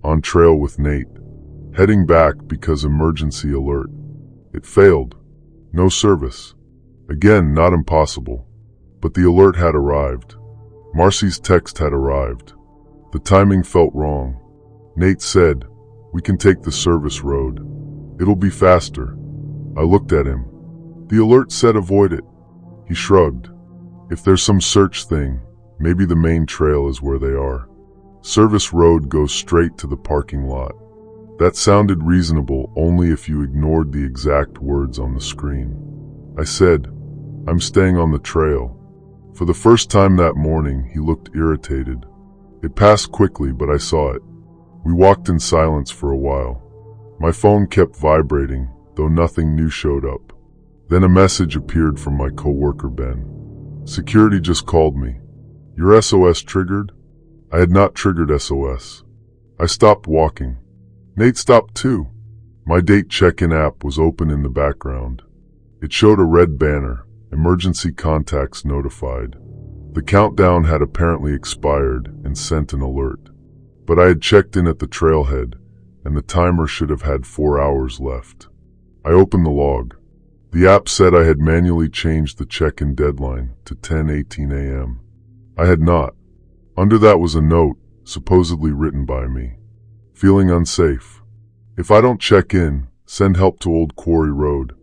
[SPEAKER 1] On trail with Nate. Heading back because emergency alert. It failed. No service." Again, not impossible. But the alert had arrived. Marcy's text had arrived. The timing felt wrong. Nate said, "We can take the service road. It'll be faster." I looked at him. The alert said avoid it. He shrugged. If there's some search thing, maybe the main trail is where they are. Service road goes straight to the parking lot. That sounded reasonable only if you ignored the exact words on the screen. I said, I'm staying on the trail. For the first time that morning, he looked irritated. It passed quickly, but I saw it. We walked in silence for a while. My phone kept vibrating, though nothing new showed up. Then a message appeared from my coworker Ben. Security just called me. Your SOS triggered? I had not triggered SOS. I stopped walking. Nate stopped too. My date check-in app was open in the background. It showed a red banner, emergency contacts notified. The countdown had apparently expired and sent an alert. But I had checked in at the trailhead, and the timer should have had 4 hours left. I opened the log. The app said I had manually changed the check-in deadline to 10:18 a.m. I had not. Under that was a note, supposedly written by me. Feeling unsafe. If I don't check in, send help to Old Quarry Road.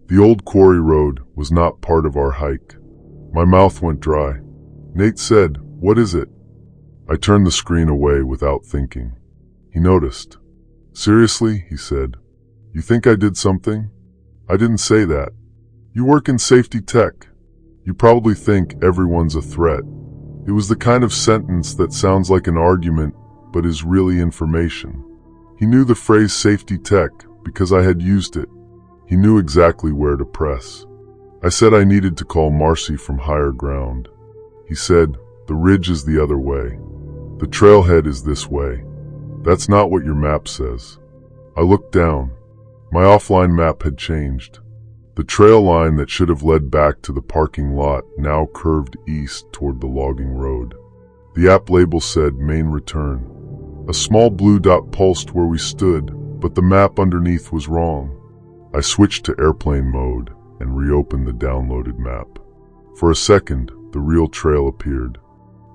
[SPEAKER 1] The Old Quarry Road was not part of our hike. My mouth went dry. Nate said, "What is it?" I turned the screen away without thinking. He noticed. "Seriously?" he said. "You think I did something?" I didn't say that. You work in safety tech. You probably think everyone's a threat. It was the kind of sentence that sounds like an argument, but is really information. He knew the phrase safety tech because I had used it. He knew exactly where to press. I said I needed to call Marcy from higher ground. He said, "The ridge is the other way. The trailhead is this way. That's not what your map says." I looked down. My offline map had changed. The trail line that should have led back to the parking lot now curved east toward the logging road. The app label said main return. A small blue dot pulsed where we stood, but the map underneath was wrong. I switched to airplane mode and reopened the downloaded map. For a second, the real trail appeared.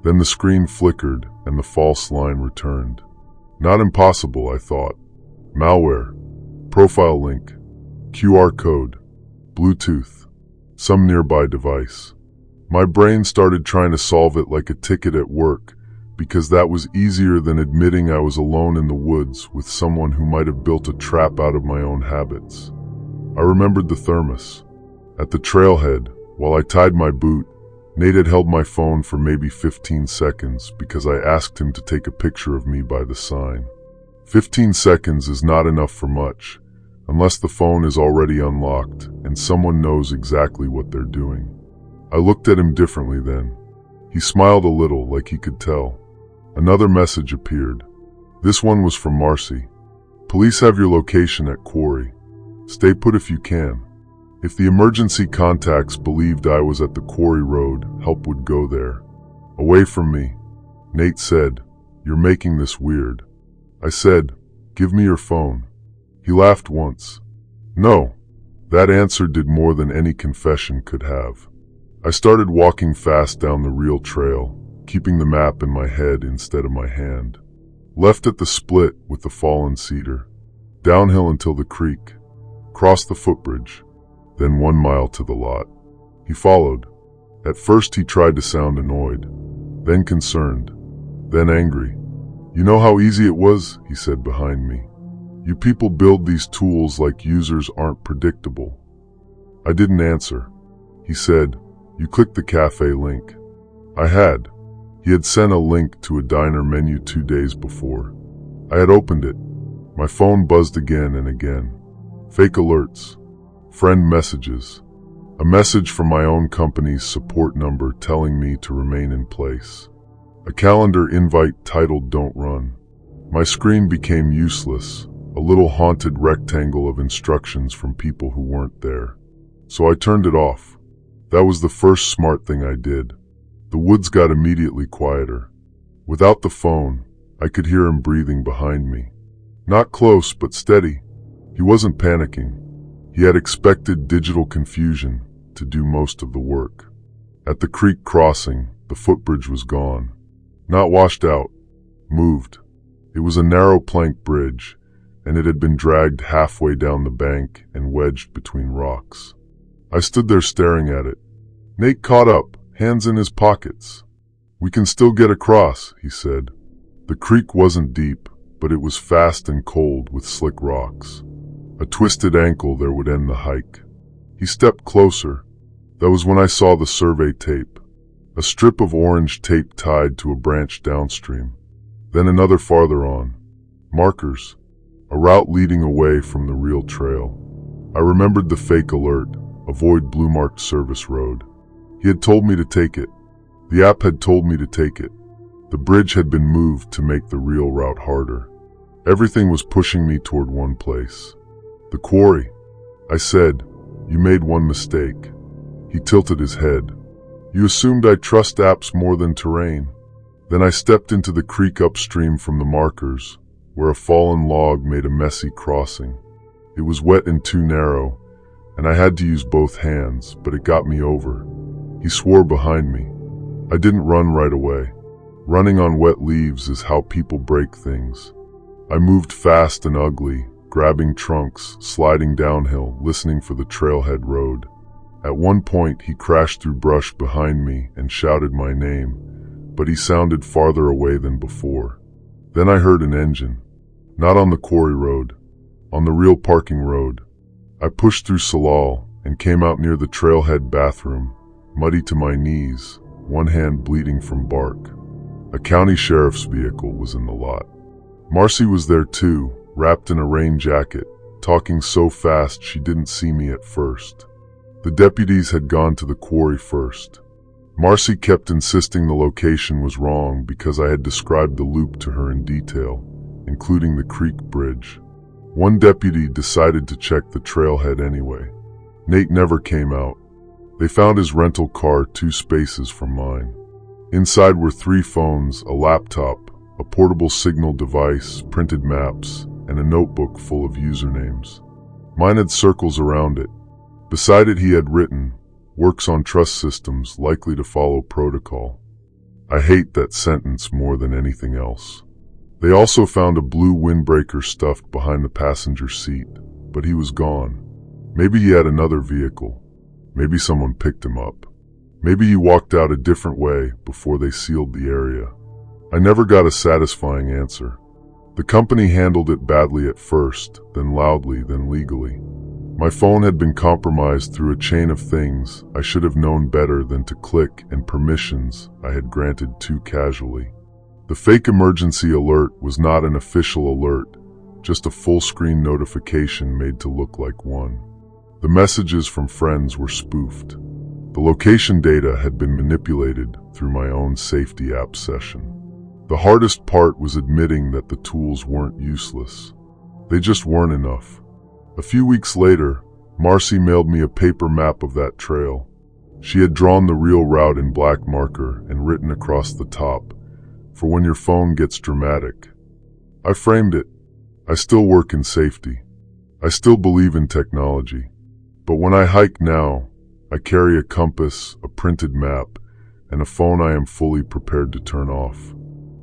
[SPEAKER 1] Then the screen flickered and the false line returned. Not impossible, I thought. Malware. Profile link. QR code. Bluetooth. Some nearby device. My brain started trying to solve it like a ticket at work, because that was easier than admitting I was alone in the woods with someone who might have built a trap out of my own habits. I remembered the thermos. At the trailhead, while I tied my boot, Nate had held my phone for maybe 15 seconds because I asked him to take a picture of me by the sign. 15 seconds is not enough for much, unless the phone is already unlocked and someone knows exactly what they're doing. I looked at him differently then. He smiled a little, like he could tell. Another message appeared. This one was from Marcy. "Police have your location at Quarry. Stay put if you can." If the emergency contacts believed I was at the Quarry Road, help would go there. Away from me. Nate said, "You're making this weird." I said, "Give me your phone." He laughed once. No. That answer did more than any confession could have. I started walking fast down the real trail, keeping the map in my head instead of my hand. Left at the split with the fallen cedar. Downhill until the creek. Crossed the footbridge. Then 1 mile to the lot. He followed. At first he tried to sound annoyed. Then concerned. Then angry. "You know how easy it was?" he said behind me. "You people build these tools like users aren't predictable." I didn't answer. He said, "You clicked the cafe link." I had. He had sent a link to a diner menu 2 days before. I had opened it. My phone buzzed again and again. Fake alerts. Friend messages. A message from my own company's support number telling me to remain in place. A calendar invite titled "Don't Run." My screen became useless, a little haunted rectangle of instructions from people who weren't there. So I turned it off. That was the first smart thing I did. The woods got immediately quieter. Without the phone, I could hear him breathing behind me. Not close, but steady. He wasn't panicking. He had expected digital confusion to do most of the work. At the creek crossing, the footbridge was gone. Not washed out. Moved. It was a narrow plank bridge, and it had been dragged halfway down the bank and wedged between rocks. I stood there staring at it. Nate caught up, hands in his pockets. "We can still get across," he said. The creek wasn't deep, but it was fast and cold with slick rocks. A twisted ankle there would end the hike. He stepped closer. That was when I saw the survey tape. A strip of orange tape tied to a branch downstream. Then another farther on. Markers. A route leading away from the real trail. I remembered the fake alert, avoid blue-marked service road. He had told me to take it. The app had told me to take it. The bridge had been moved to make the real route harder. Everything was pushing me toward one place. The quarry. I said, "You made one mistake." He tilted his head. "You assumed I trust apps more than terrain." Then I stepped into the creek upstream from the markers, where a fallen log made a messy crossing. It was wet and too narrow, and I had to use both hands, but it got me over. He swore behind me. I didn't run right away. Running on wet leaves is how people break things. I moved fast and ugly, grabbing trunks, sliding downhill, listening for the trailhead road. At one point, he crashed through brush behind me and shouted my name, but he sounded farther away than before. Then I heard an engine. Not on the quarry road, on the real parking road. I pushed through Salal and came out near the trailhead bathroom, muddy to my knees, one hand bleeding from bark. A county sheriff's vehicle was in the lot. Marcy was there too, wrapped in a rain jacket, talking so fast she didn't see me at first. The deputies had gone to the quarry first. Marcy kept insisting the location was wrong because I had described the loop to her in detail, including the creek bridge. One deputy decided to check the trailhead anyway. Nate never came out. They found his rental car 2 spaces from mine. Inside were 3 phones, a laptop, a portable signal device, printed maps, and a notebook full of usernames. Mine had circles around it. Beside it he had written, "Works on trust systems, likely to follow protocol." I hate that sentence more than anything else. They also found a blue windbreaker stuffed behind the passenger seat, but he was gone. Maybe he had another vehicle. Maybe someone picked him up. Maybe he walked out a different way before they sealed the area. I never got a satisfying answer. The company handled it badly at first, then loudly, then legally. My phone had been compromised through a chain of things I should have known better than to click, and permissions I had granted too casually. The fake emergency alert was not an official alert, just a full-screen notification made to look like one. The messages from friends were spoofed. The location data had been manipulated through my own safety app session. The hardest part was admitting that the tools weren't useless. They just weren't enough. A few weeks later, Marcy mailed me a paper map of that trail. She had drawn the real route in black marker and written across the top, "For when your phone gets dramatic." I framed it. I still work in safety. I still believe in technology. But when I hike now, I carry a compass, a printed map, and a phone I am fully prepared to turn off.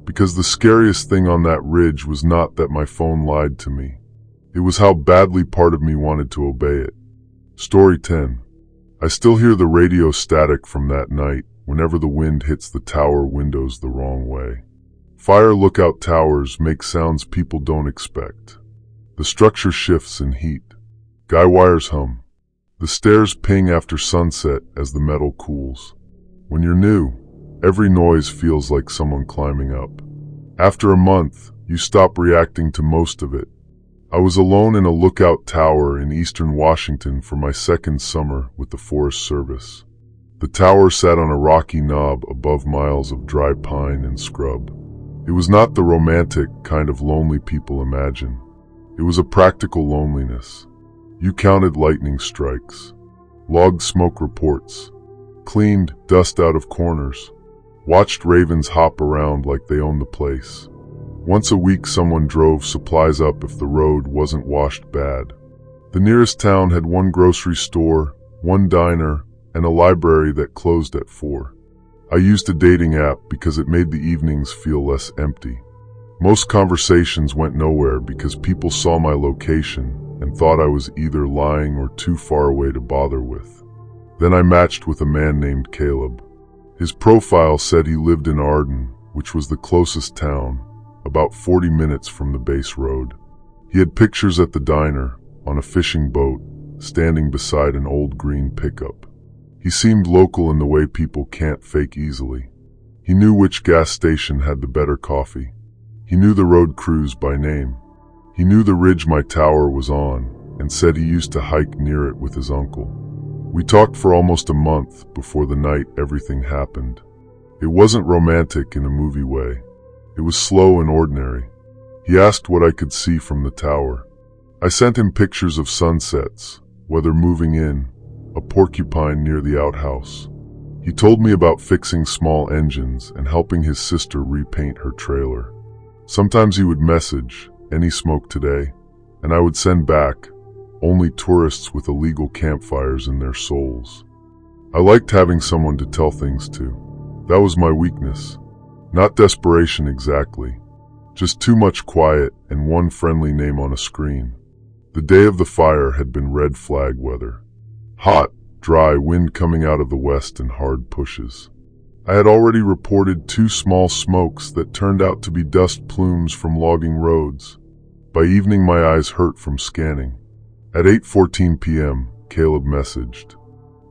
[SPEAKER 1] Because the scariest thing on that ridge was not that my phone lied to me. It was how badly part of me wanted to obey it. Story 10. I still hear the radio static from that night whenever the wind hits the tower windows the wrong way. Fire lookout towers make sounds people don't expect. The structure shifts in heat. Guy wires hum. The stairs ping after sunset as the metal cools. When you're new, every noise feels like someone climbing up. After a month, you stop reacting to most of it. I was alone in a lookout tower in eastern Washington for my second summer with the Forest Service. The tower sat on a rocky knob above miles of dry pine and scrub. It was not the romantic kind of lonely people imagine. It was a practical loneliness. You counted lightning strikes, logged smoke reports, cleaned dust out of corners, watched ravens hop around like they owned the place. Once a week someone drove supplies up if the road wasn't washed bad. The nearest town had one grocery store, one diner, and a library that closed at 4. I used a dating app because it made the evenings feel less empty. Most conversations went nowhere because people saw my location and thought I was either lying or too far away to bother with. Then I matched with a man named Caleb. His profile said he lived in Arden, which was the closest town, about 40 minutes from the base road. He had pictures at the diner, on a fishing boat, standing beside an old green pickup. He seemed local in the way people can't fake easily. He knew which gas station had the better coffee. He knew the road crews by name. He knew the ridge my tower was on, and said he used to hike near it with his uncle. We talked for almost a month before the night everything happened. It wasn't romantic in a movie way. It was slow and ordinary. He asked what I could see from the tower. I sent him pictures of sunsets, weather moving in, a porcupine near the outhouse. He told me about fixing small engines and helping his sister repaint her trailer. Sometimes he would message, "Any smoke today?" and I would send back, "Only tourists with illegal campfires in their souls." I liked having someone to tell things to. That was my weakness. Not desperation exactly, just too much quiet and one friendly name on a screen. The day of the fire had been red flag weather. Hot, dry wind coming out of the west and hard pushes. I had already reported 2 small smokes that turned out to be dust plumes from logging roads. By evening my eyes hurt from scanning. At 8:14 p.m., Caleb messaged,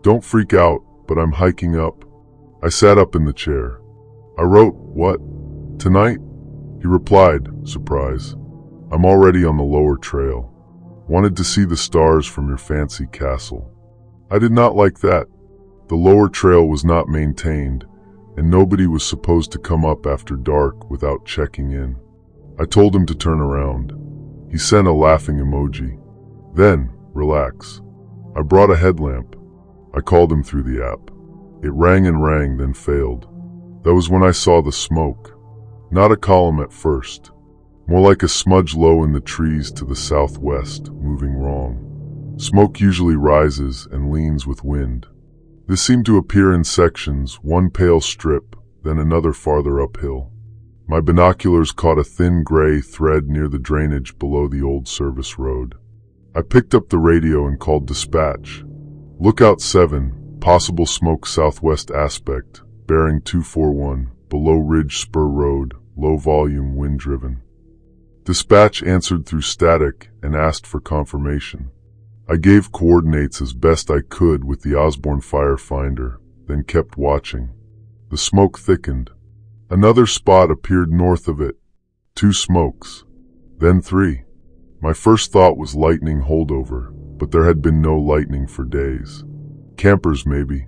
[SPEAKER 1] "Don't freak out, but I'm hiking up." I sat up in the chair. I wrote, "What? Tonight?" He replied, surprise, "I'm already on the lower trail. Wanted to see the stars from your fancy castle." I did not like that. The lower trail was not maintained, and nobody was supposed to come up after dark without checking in. I told him to turn around. He sent a laughing emoji. Then, relax. I brought a headlamp. I called him through the app. It rang and rang, then failed. That was when I saw the smoke. Not a column at first. More like a smudge low in the trees to the southwest, moving wrong. Smoke usually rises and leans with wind. This seemed to appear in sections, one pale strip, then another farther uphill. My binoculars caught a thin gray thread near the drainage below the old service road. I picked up the radio and called dispatch. Lookout 7, possible smoke southwest aspect, bearing 241, below Ridge Spur Road, low volume, wind driven. Dispatch answered through static and asked for confirmation. I gave coordinates as best I could with the Osborne Firefinder, then kept watching. The smoke thickened. Another spot appeared north of it. 2 smokes. Then 3. My first thought was lightning holdover, but there had been no lightning for days. Campers maybe.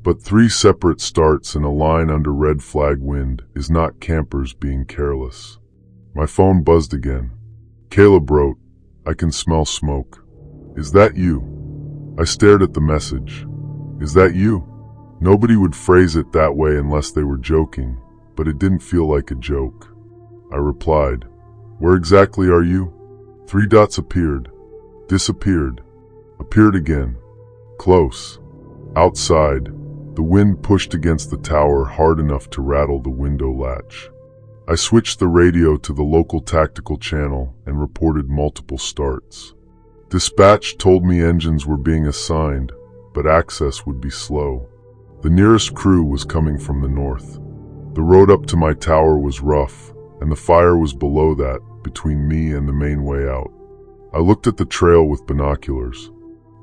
[SPEAKER 1] But 3 separate starts in a line under red flag wind is not campers being careless. My phone buzzed again. Caleb wrote, "I can smell smoke. Is that you?" I stared at the message. Is that you? Nobody would phrase it that way unless they were joking, but it didn't feel like a joke. I replied, "Where exactly are you?" 3 dots appeared, disappeared, appeared again. Close. Outside, the wind pushed against the tower hard enough to rattle the window latch. I switched the radio to the local tactical channel and reported multiple starts. Dispatch told me engines were being assigned, but access would be slow. The nearest crew was coming from the north. The road up to my tower was rough, and the fire was below that, between me and the main way out. I looked at the trail with binoculars.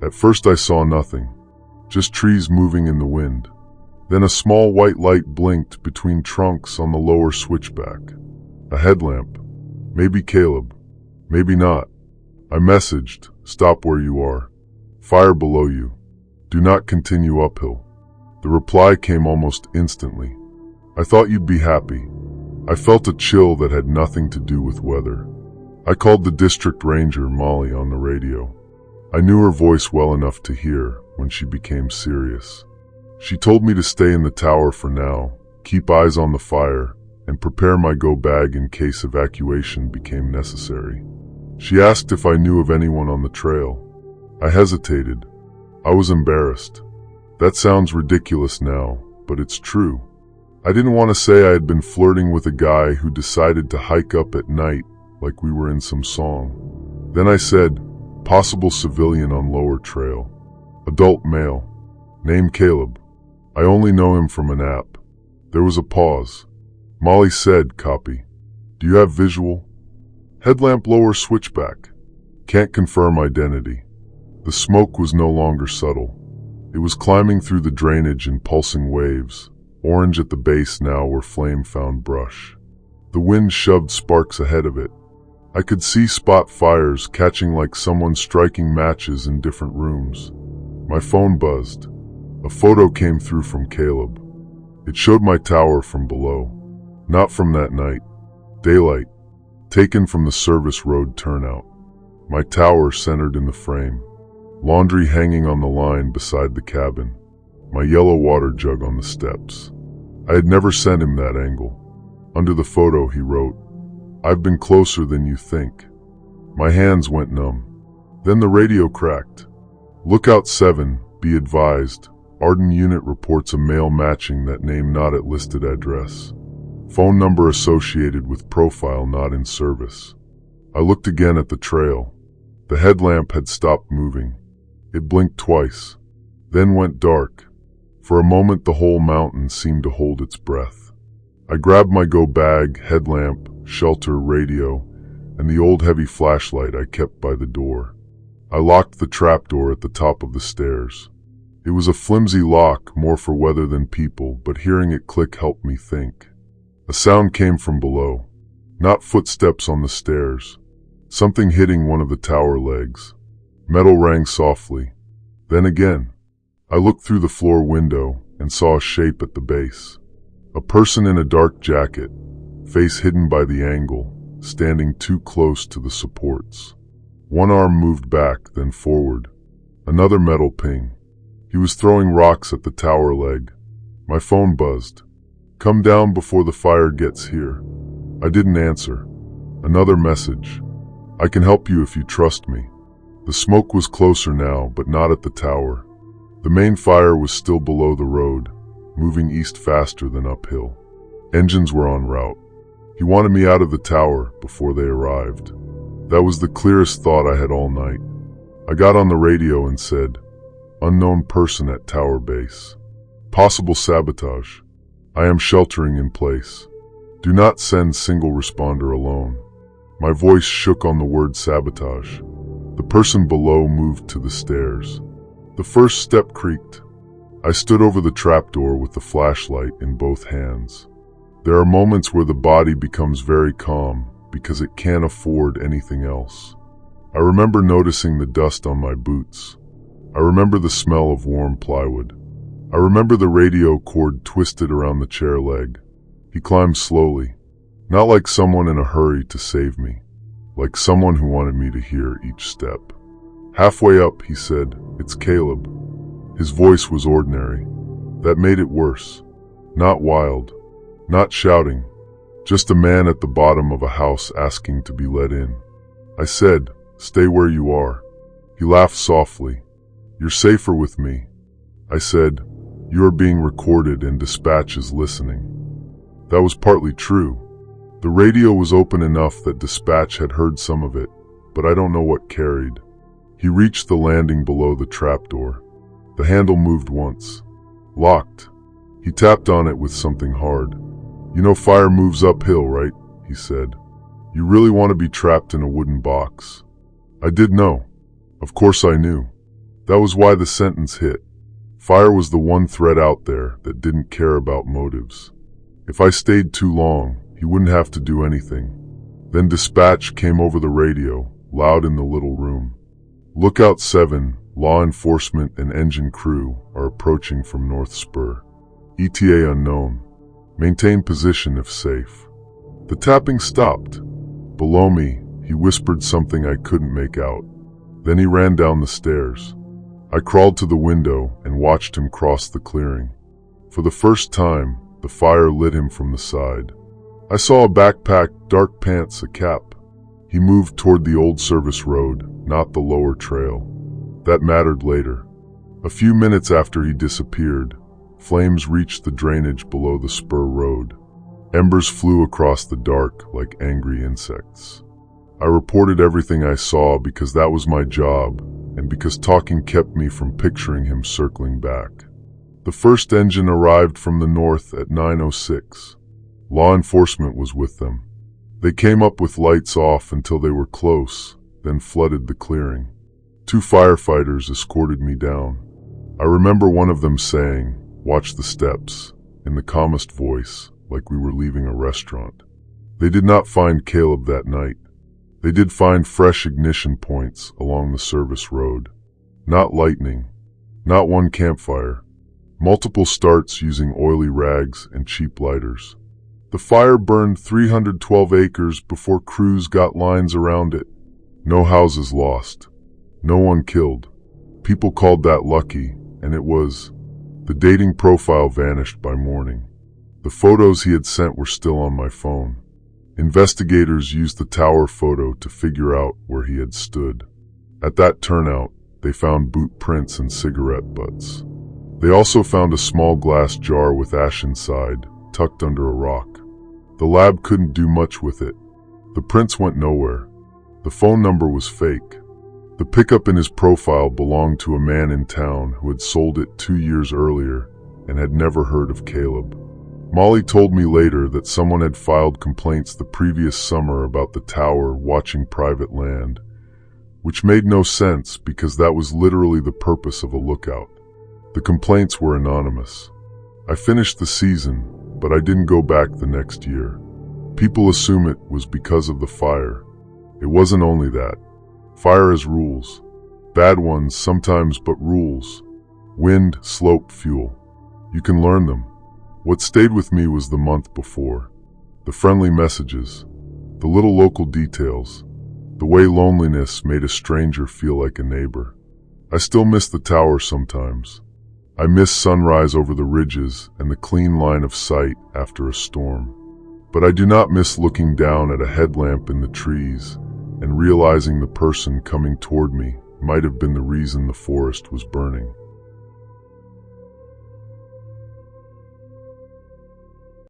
[SPEAKER 1] At first I saw nothing, just trees moving in the wind. Then a small white light blinked between trunks on the lower switchback. A headlamp. Maybe Caleb. Maybe not. I messaged, "Stop where you are. Fire below you. Do not continue uphill." The reply came almost instantly. "I thought you'd be happy." I felt a chill that had nothing to do with weather. I called the district ranger, Molly, on the radio. I knew her voice well enough to hear when she became serious. She told me to stay in the tower for now, keep eyes on the fire, and prepare my go bag in case evacuation became necessary. She asked if I knew of anyone on the trail. I hesitated. I was embarrassed. That sounds ridiculous now, but it's true. I didn't want to say I had been flirting with a guy who decided to hike up at night like we were in some song. Then I said, "Possible civilian on lower trail. Adult male." Name Caleb. I only know him from an app. There was a pause. Molly said, copy. Do you have visual? Headlamp lower switchback. Can't confirm identity. The smoke was no longer subtle. It was climbing through the drainage in pulsing waves, orange at the base now where flame found brush. The wind shoved sparks ahead of it. I could see spot fires catching like someone striking matches in different rooms. My phone buzzed. A photo came through from Caleb. It showed my tower from below. Not from that night. Daylight. Taken from the service road turnout. My tower centered in the frame. Laundry hanging on the line beside the cabin. My yellow water jug on the steps. I had never sent him that angle. Under the photo he wrote, I've been closer than you think. My hands went numb. Then the radio cracked. Lookout 7, be advised. Arden unit reports a male matching that name not at listed address. Phone number associated with profile not in service. I looked again at the trail. The headlamp had stopped moving. It blinked twice, then went dark. For a moment the whole mountain seemed to hold its breath. I grabbed my go bag, headlamp, shelter, radio, and the old heavy flashlight I kept by the door. I locked the trapdoor at the top of the stairs. It was a flimsy lock, more for weather than people, but hearing it click helped me think. A sound came from below. Not footsteps on the stairs. Something hitting one of the tower legs. Metal rang softly. Then again. I looked through the floor window and saw a shape at the base. A person in a dark jacket, face hidden by the angle, standing too close to the supports. One arm moved back, then forward. Another metal ping. He was throwing rocks at the tower leg. My phone buzzed. Come down before the fire gets here. I didn't answer. Another message. I can help you if you trust me. The smoke was closer now, but not at the tower. The main fire was still below the road, moving east faster than uphill. Engines were en route. He wanted me out of the tower before they arrived. That was the clearest thought I had all night. I got on the radio and said, unknown person at tower base. Possible sabotage. I am sheltering in place. Do not send single responder alone. My voice shook on the word sabotage. The person below moved to the stairs. The first step creaked. I stood over the trapdoor with the flashlight in both hands. There are moments where the body becomes very calm because it can't afford anything else. I remember noticing the dust on my boots. I remember the smell of warm plywood. I remember the radio cord twisted around the chair leg. He climbed slowly, not like someone in a hurry to save me, like someone who wanted me to hear each step. Halfway up, he said, "It's Caleb." His voice was ordinary. That made it worse. Not wild, not shouting, just a man at the bottom of a house asking to be let in. I said, "Stay where you are." He laughed softly. "You're safer with me." I said, "You are being recorded and dispatch is listening." That was partly true. The radio was open enough that dispatch had heard some of it, but I don't know what carried. He reached the landing below the trapdoor. The handle moved once. Locked. He tapped on it with something hard. "You know fire moves uphill, right?" he said. "You really want to be trapped in a wooden box." I did know. Of course I knew. That was why the sentence hit. Fire was the one thread out there that didn't care about motives. If I stayed too long, he wouldn't have to do anything. Then dispatch came over the radio, loud in the little room. "Lookout 7, law enforcement and engine crew are approaching from North Spur. ETA unknown. Maintain position if safe." The tapping stopped. Below me, he whispered something I couldn't make out. Then he ran down the stairs. I crawled to the window and watched him cross the clearing. For the first time, the fire lit him from the side. I saw a backpack, dark pants, a cap. He moved toward the old service road, not the lower trail. That mattered later. A few minutes after he disappeared, flames reached the drainage below the spur road. Embers flew across the dark like angry insects. I reported everything I saw because that was my job, and because talking kept me from picturing him circling back. The first engine arrived from the north at 9:06. Law enforcement was with them. They came up with lights off until they were close, then flooded the clearing. 2 firefighters escorted me down. I remember one of them saying, "Watch the steps," in the calmest voice, like we were leaving a restaurant. They did not find Caleb that night. They did find fresh ignition points along the service road. Not lightning, not one campfire. Multiple starts using oily rags and cheap lighters. The fire burned 312 acres before crews got lines around it. No houses lost. No one killed. People called that lucky, and it was. The dating profile vanished by morning. The photos he had sent were still on my phone. Investigators used the tower photo to figure out where he had stood. At that turnout, they found boot prints and cigarette butts. They also found a small glass jar with ash inside, tucked under a rock. The lab couldn't do much with it. The prints went nowhere. The phone number was fake. The pickup in his profile belonged to a man in town who had sold it 2 years earlier and had never heard of Caleb. Molly told me later that someone had filed complaints the previous summer about the tower watching private land, which made no sense because that was literally the purpose of a lookout. The complaints were anonymous. I finished the season, but I didn't go back the next year. People assume it was because of the fire. It wasn't only that. Fire has rules. Bad ones sometimes, but rules. Wind, slope, fuel. You can learn them. What stayed with me was the month before. The friendly messages. The little local details. The way loneliness made a stranger feel like a neighbor. I still miss the tower sometimes. I miss sunrise over the ridges and the clean line of sight after a storm. But I do not miss looking down at a headlamp in the trees and realizing the person coming toward me might have been the reason the forest was burning.